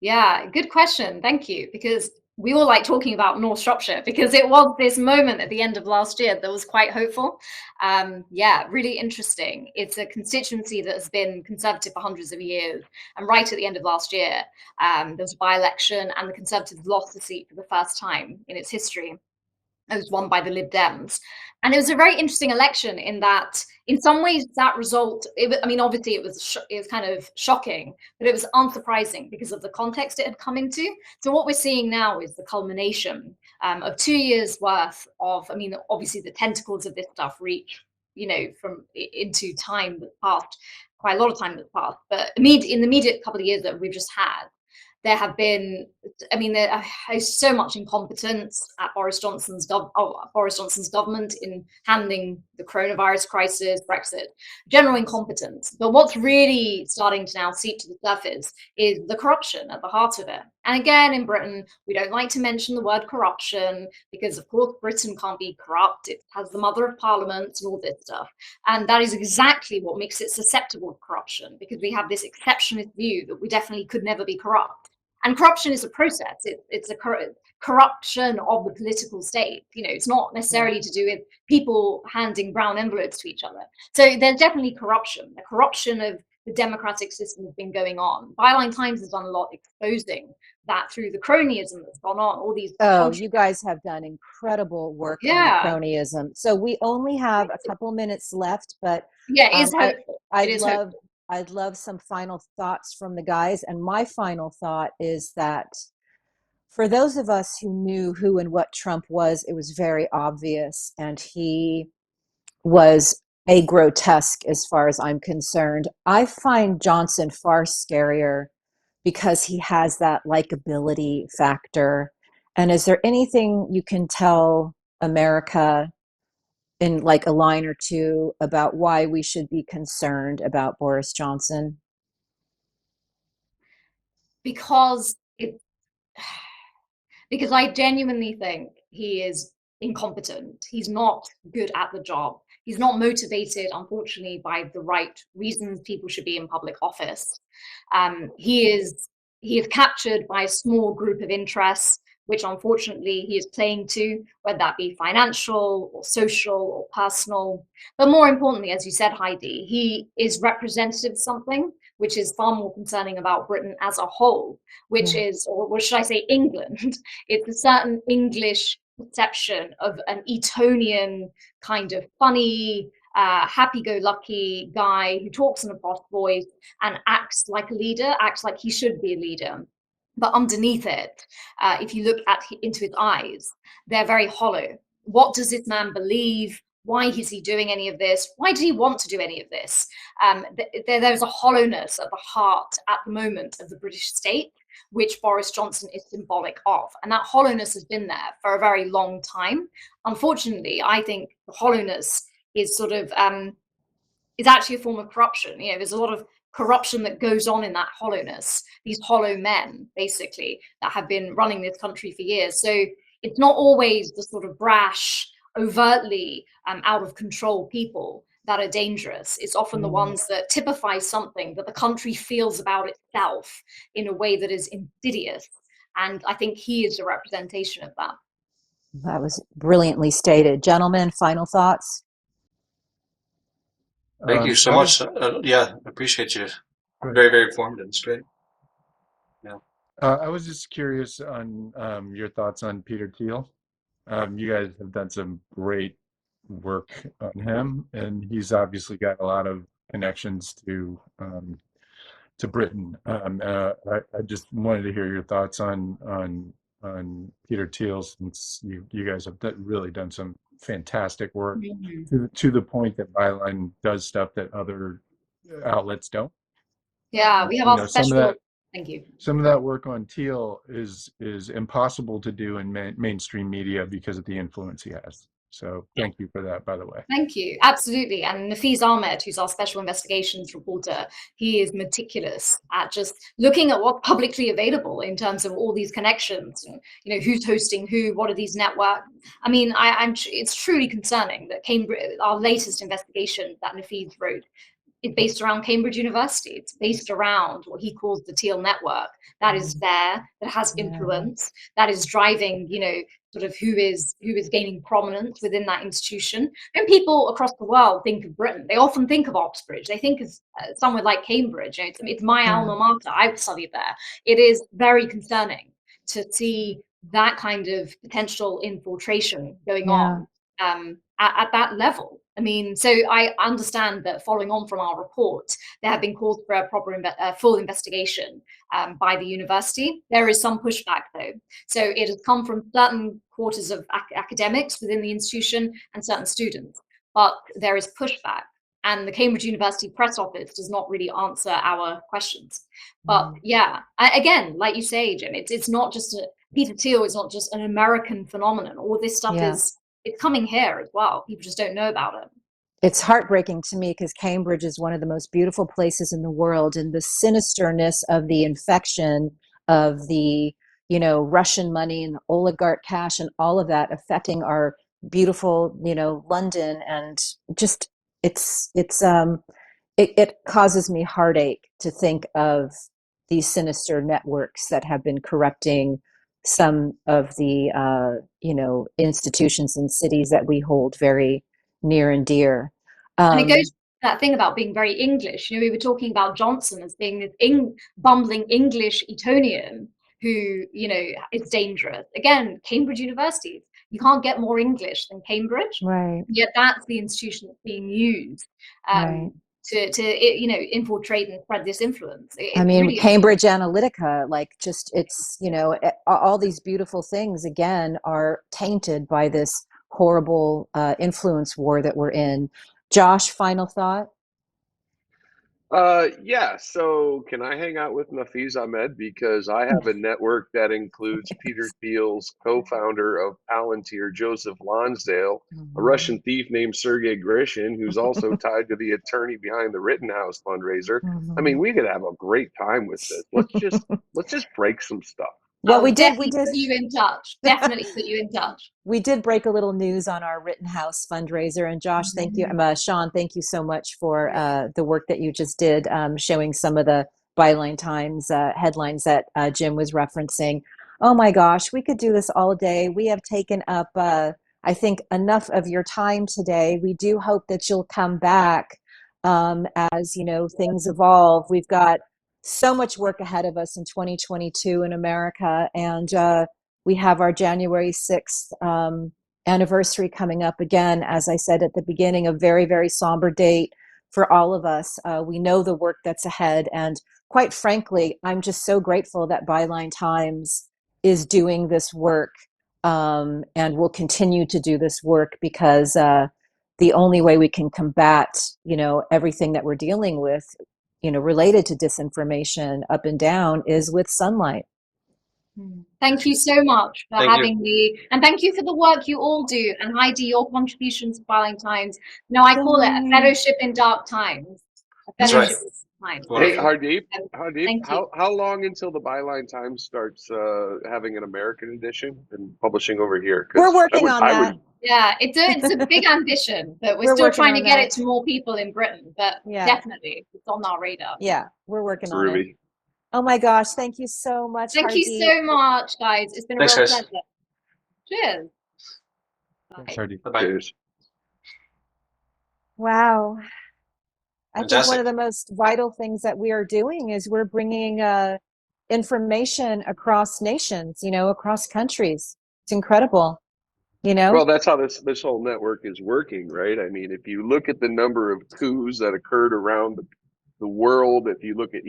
Yeah, good question. Thank you. Because we all like talking about North Shropshire because it was this moment at the end of last year that was quite hopeful. Yeah, really interesting. It's a constituency that has been Conservative for hundreds of years. And right at the end of last year, there was a by-election and the Conservatives lost the seat for the first time in its history. It was won by the Lib Dems. And it was a very interesting election in that, in some ways, that result, I mean, obviously it was kind of shocking, but it was unsurprising because of the context it had come into. So what we're seeing now is the culmination of 2 years worth of, I mean, obviously the tentacles of this stuff reach, you know, from into time that passed, quite a lot of time that's passed. But in the immediate couple of years that we've just had, there have been, I mean, there is so much incompetence at Boris Johnson's government in handling the coronavirus crisis, Brexit, general incompetence. But what's really starting to now seep to the surface is the corruption at the heart of it. And again, in Britain, we don't like to mention the word corruption because, of course, Britain can't be corrupt. It has the mother of parliaments and all this stuff. And that is exactly what makes it susceptible to corruption, because we have this exceptionist view that we definitely could never be corrupt. And corruption is a process. It's a corruption of the political state. You know, it's not necessarily to do with people handing brown envelopes to each other. So there's definitely corruption. The corruption of the democratic system has been going on. Byline Times has done a lot exposing that through the cronyism that's gone on. All these. Oh, you guys have done incredible work on the cronyism. So we only have a couple minutes left, but yeah, it is hopeful. I'd love some final thoughts from the guys. And my final thought is that for those of us who knew who and what Trump was, it was very obvious. And he was a grotesque as far as I'm concerned. I find Johnson far scarier because he has that likability factor. And is there anything you can tell America in like a line or two about why we should be concerned about Boris Johnson? Because I genuinely think he is incompetent. He's not good at the job. He's not motivated, unfortunately, by the right reasons people should be in public office. He is captured by a small group of interests, which unfortunately he is playing to, whether that be financial or social or personal. But more importantly, as you said, Heidi, he is representative of something which is far more concerning about Britain as a whole, which is, or what should I say, England. It's a certain English perception of an Etonian kind of funny, happy-go-lucky guy who talks in a posh voice and acts like a leader, acts like he should be a leader. But underneath it, if you look into his eyes, they're very hollow. What does this man believe? Why is he doing any of this? Why did he want to do any of this? There's a hollowness at the heart at the moment of the British state, which Boris Johnson is symbolic of. And that hollowness has been there for a very long time. Unfortunately, I think the hollowness is sort of is actually a form of corruption. You know, there's a lot of corruption that goes on in that hollowness, these hollow men, basically, that have been running this country for years. So it's not always the sort of brash, overtly out of control people that are dangerous. It's often the ones that typify something that the country feels about itself in a way that is insidious. And I think he is a representation of that. That was brilliantly stated. Gentlemen, final thoughts? Thank you so much. Yeah, I appreciate you. Very, very informative. It's great. Yeah. I was just curious on your thoughts on Peter Thiel. You guys have done some great work on him, and he's obviously got a lot of connections to Britain. I just wanted to hear your thoughts on Peter Thiel, since you guys have really done some fantastic work to the point that Byline does stuff that other outlets don't. Yeah, we have our special. Thank you. Some of that work on Thiel is impossible to do in mainstream media because of the influence he has. So thank you for that, by the way. Thank you. Absolutely. And Nafeez Ahmed, who's our special investigations reporter, he is meticulous at just looking at what's publicly available in terms of all these connections, and, you know, who's hosting who, what are these networks. I mean, it's truly concerning that Cambridge, our latest investigation that Nafeez wrote, is based around Cambridge University. It's based around what he calls the Thiel network that is there, that has influence, that is driving, you know, sort of who is gaining prominence within that institution. When people across the world think of Britain, they often think of Oxbridge. They think of somewhere like Cambridge. You know, it's my alma mater. I've studied there. It is very concerning to see that kind of potential infiltration going on at that level. I mean, so I understand that following on from our report, there have been calls for a proper full investigation by the university. There is some pushback, though. So it has come from certain quarters of academics within the institution and certain students, but there is pushback. And the Cambridge University press office does not really answer our questions. But yeah, again, like you say, Jim, it's not just Peter Thiel is not just an American phenomenon. All this stuff it's coming here as well. People just don't know about it. It's heartbreaking to me because Cambridge is one of the most beautiful places in the world, and the sinisterness of the infection of the, you know, Russian money and oligarch cash and all of that affecting our beautiful, you know, London, and just it causes me heartache to think of these sinister networks that have been corrupting some of the you know, institutions and cities that we hold very near and dear. And it goes to that thing about being very English. You know, we were talking about Johnson as being this bumbling English Etonian who, you know, is dangerous. Again, Cambridge University, you can't get more English than Cambridge. Right. Yet that's the institution that's being used to you know, infiltrate and spread this influence. I mean, really Cambridge Analytica, like, just, it's, you know, all these beautiful things again are tainted by this horrible influence war that we're in. Josh, final thought? Yeah, so can I hang out with Nafeez Ahmed, because I have a network that includes Peter Thiel's co-founder of Palantir, Joseph Lonsdale, a Russian thief named Sergei Grishin, who's also tied to the attorney behind the Rittenhouse fundraiser. I mean, we could have a great time with this. Let's just break some stuff. Well, we did put you in touch. Definitely put you in touch. We did break a little news on our Rittenhouse fundraiser, and Josh, thank you. Sean, thank you so much for the work that you just did, showing some of the Byline Times headlines that Jim was referencing. Oh my gosh, we could do this all day. We have taken up, I think, enough of your time today. We do hope that you'll come back as, you know, things evolve. We've got so much work ahead of us in 2022 in America, and we have our January 6th anniversary coming up again. As I said at the beginning, a very, very somber date for all of us. We know the work that's ahead, and quite frankly, I'm just so grateful that Byline Times is doing this work and will continue to do this work, because the only way we can combat, everything that we're dealing with, related to disinformation up and down is with sunlight. Thank you so much for Thank having me. And thank you for the work you all do. And Heidi, your contributions to Byline Times. No, I call it a fellowship in dark times. A That's right. fellowship in times. Hey, Hardeep, Thank you. how long until the Byline Times starts having an American edition and publishing over here? 'Cause We're working on that. Yeah, it's a big ambition, but we're still trying to get it to more people in Britain. But definitely, it's on our radar. Yeah, we're working on Groovy. it. Oh my gosh, thank you so much. Thank you so much, guys. It's been a real pleasure. Cheers. Thanks, Hardeep. Bye-bye. Cheers. Wow. I think one Fantastic. of the most vital things that we are doing is we're bringing information across nations, across countries. It's incredible, Well, that's how this whole network is working, right? I mean, if you look at the number of coups that occurred around the world, if you look at,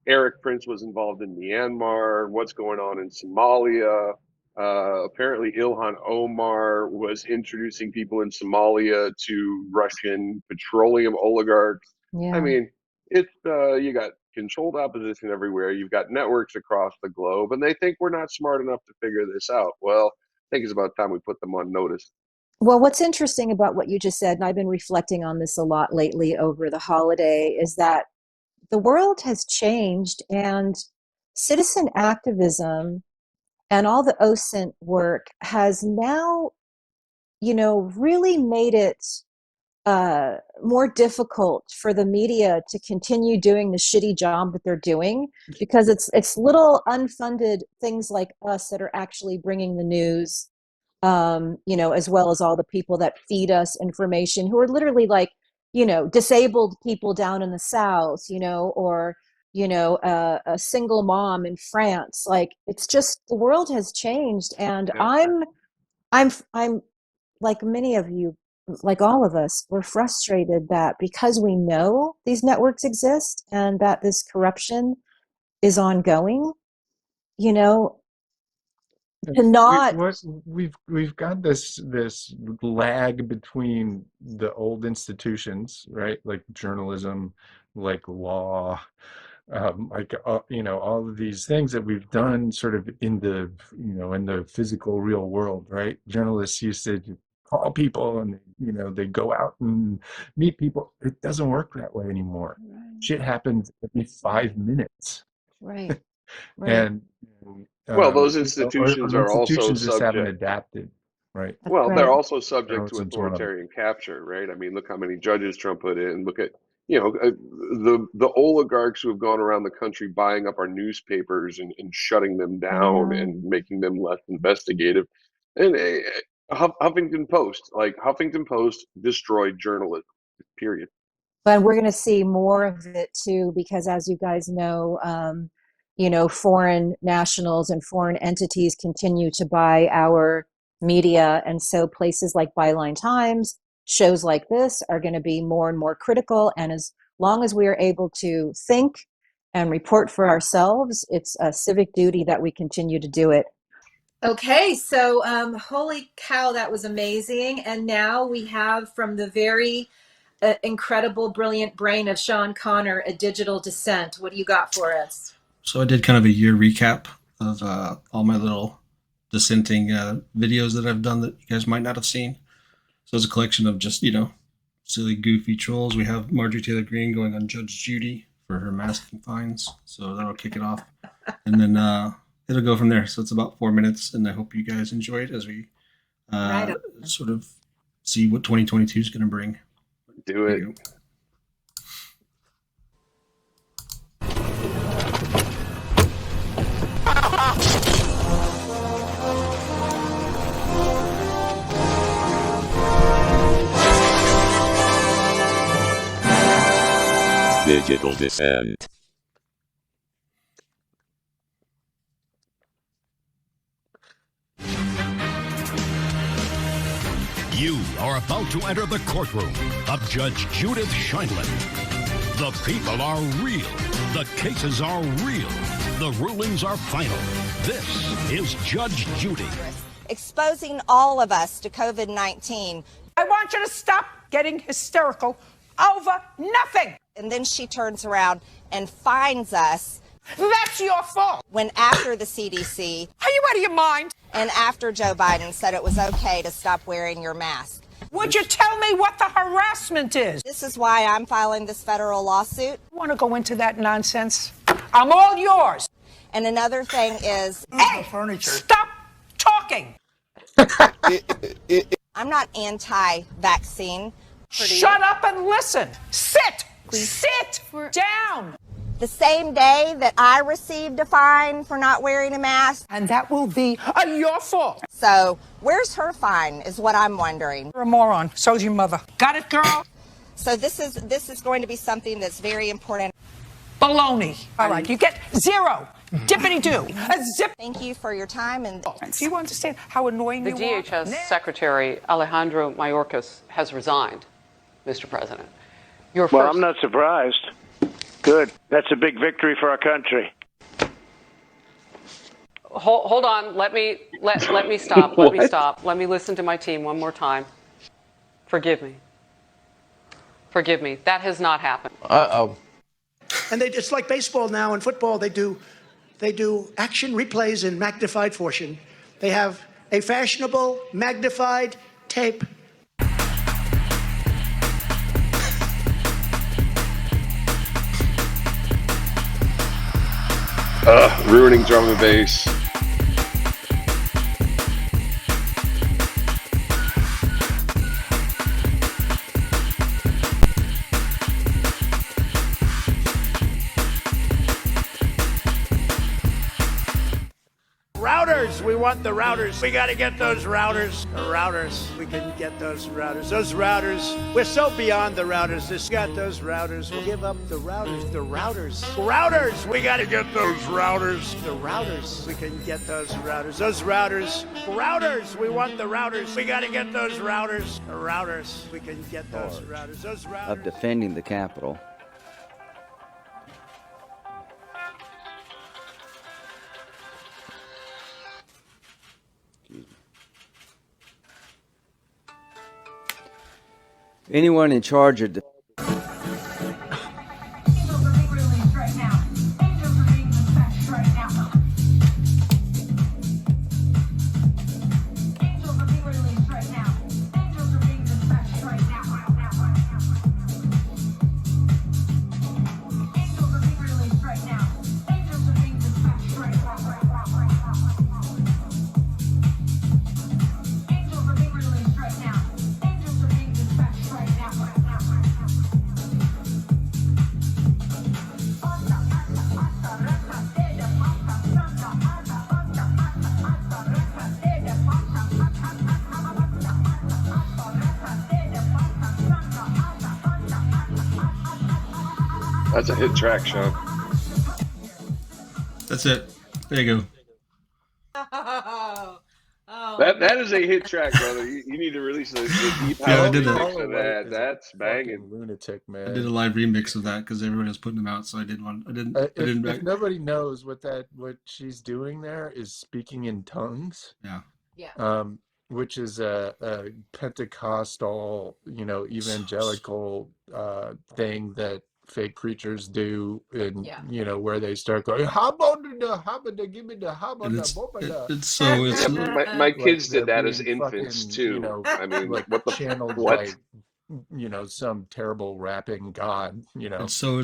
Eric Prince was involved in Myanmar, what's going on in Somalia. Apparently Ilhan Omar was introducing people in Somalia to Russian petroleum oligarchs. Yeah. I mean, it's you got controlled opposition everywhere. You've got networks across the globe, and they think we're not smart enough to figure this out. Well, I think it's about time we put them on notice. Well, what's interesting about what you just said, and I've been reflecting on this a lot lately over the holiday, is that the world has changed, and citizen activism and all the OSINT work has now, really made it more difficult for the media to continue doing the shitty job that they're doing, because it's little unfunded things like us that are actually bringing the news, as well as all the people that feed us information, who are literally like, disabled people down in the South, or, a single mom in France. Like, it's just, the world has changed. And I'm like many of you, like all of us, we're frustrated that because we know these networks exist and that this corruption is ongoing, We've got this lag between the old institutions, right? Like journalism, like law, all of these things that we've done sort of in the physical real world, right? Journalists used to call people and they go out and meet people. It doesn't work that way anymore. Right. Shit happens every 5 minutes. Right. And well, those institutions are also just haven't adapted, right? Well, they're also subject to authoritarian capture, right? I mean, look how many judges Trump put in. Look at the oligarchs who have gone around the country buying up our newspapers and shutting them down and making them less investigative. And Huffington Post destroyed journalism, period. But we're going to see more of it too, because as you guys know, foreign nationals and foreign entities continue to buy our media. And so places like Byline Times, shows like this are going to be more and more critical. And as long as we are able to think and report for ourselves, it's a civic duty that we continue to do it. Okay, so holy cow, that was amazing. And now we have, from the very incredible, brilliant brain of Sean Connor, a digital Dissent. What do you got for us? So I did kind of a year recap of all my little dissenting videos that I've done that you guys might not have seen. So it's a collection of just, silly, goofy trolls. We have Marjorie Taylor Greene going on Judge Judy for her masking fines. So that'll kick it off. And then it'll go from there. So it's about 4 minutes. And I hope you guys enjoy it as we sort of see what 2022 is going to bring. Do it. Digital Dissent. You are about to enter the courtroom of Judge Judith Sheindlin. The people are real. The cases are real. The rulings are final. This is Judge Judy. Exposing all of us to COVID-19. I want you to stop getting hysterical over nothing. And then she turns around and fines us. That's your fault. When after the CDC. Are you out of your mind? And after Joe Biden said it was okay to stop wearing your mask. Would you tell me what the harassment is? This is why I'm filing this federal lawsuit. You want to go into that nonsense? I'm all yours. And another thing is, hey, stop talking. I'm not anti-vaccine. Shut up and listen. Sit. Sit down. The same day that I received a fine for not wearing a mask. And that will be your fault. So where's her fine is what I'm wondering. You're a moron. So's your mother. Got it, girl? So this is going to be something that's very important. Baloney. All right, you get 0. Dippity-doo. A zip. Thank you for your time. And do you understand how annoying you are? The DHS Secretary Alejandro Mayorkas has resigned, Mr. President. Well, I'm not surprised. Good. That's a big victory for our country. Hold on. Let me stop. Let me stop. Let me listen to my team one more time. Forgive me. Forgive me. That has not happened. Uh-oh. And it's like baseball now and football. They do action replays in magnified fashion. They have a fashionable magnified tape. Ruining drum and bass. Routers, we want the routers. We got to get those routers. The routers, we can get those routers. Those routers, we're so beyond the routers. This got those routers. We'll give up the routers. The routers. Routers, we got to get those routers. The routers, we can get those routers. Those routers. Routers, we want the routers. We got to get those routers. The routers, we can get those routers. Those routers. Of defending the Capitol. Anyone in charge of That's a hit track, Sean. That's it. There you go. That is a hit track, brother. You need to release the deep house I did remix of that. That's banging. Lunatic, man. I did a live remix of that because everyone was putting them out, so I did one. I didn't. If nobody knows what she's doing there is speaking in tongues. Yeah. Which is a Pentecostal, evangelical thing that fake preachers do, and where they start going, give me the it's so it's my kids did that as infants too. I mean, like what the channeled what? Like, some terrible rapping god. It's so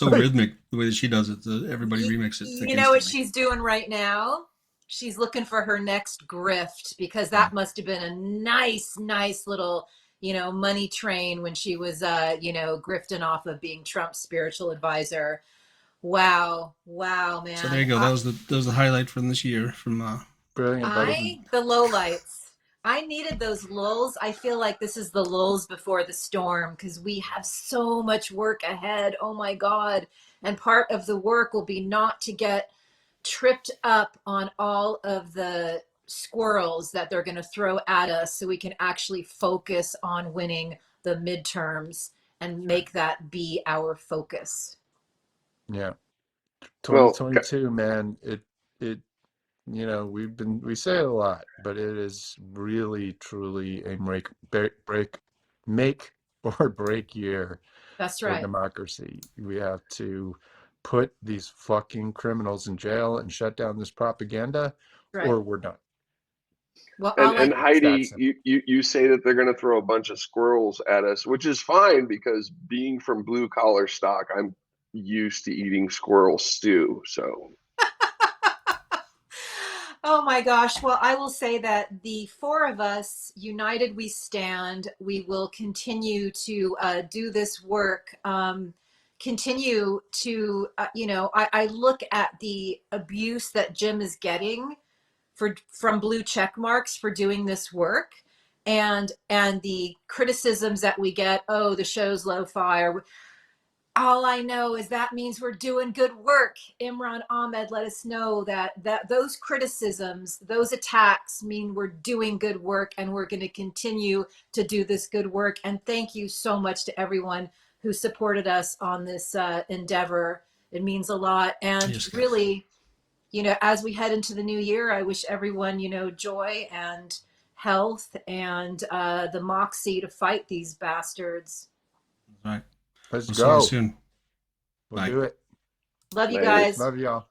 rhythmic the way that she does it. Everybody remix it. You know what she's doing right now? She's looking for her next grift, because that must have been a nice little money train when she was, grifting off of being Trump's spiritual advisor. Wow, man. So there you go. That was the highlight from this year. From brilliant. The lowlights. I needed those lulls. I feel like this is the lulls before the storm, because we have so much work ahead. Oh my God! And part of the work will be not to get tripped up on all of the squirrels that they're going to throw at us, so we can actually focus on winning the midterms and make that be our focus. Yeah. 2022, man, it we say it a lot, but it is really truly a make or break year That's for right. democracy. We have to put these fucking criminals in jail and shut down this propaganda, Right. or we're done. Well, And Heidi, simple. you say that they're going to throw a bunch of squirrels at us, which is fine because being from blue collar stock, I'm used to eating squirrel stew. So, oh my gosh. Well, I will say that the four of us, united we stand. We will continue to do this work. Continue to, I look at the abuse that Jim is getting from blue check marks for doing this work, and the criticisms that we get. Oh, the show's lo-fi. Or all I know is that means we're doing good work. Imran Ahmed let us know that those criticisms, those attacks mean we're doing good work, and we're going to continue to do this good work. And thank you so much to everyone who supported us on this endeavor. It means a lot. And really, as we head into the new year, I wish everyone, joy and health and the moxie to fight these bastards. All right. Let's We'll go. see you soon. We'll Bye. do it. Love you Later. guys. Love y'all.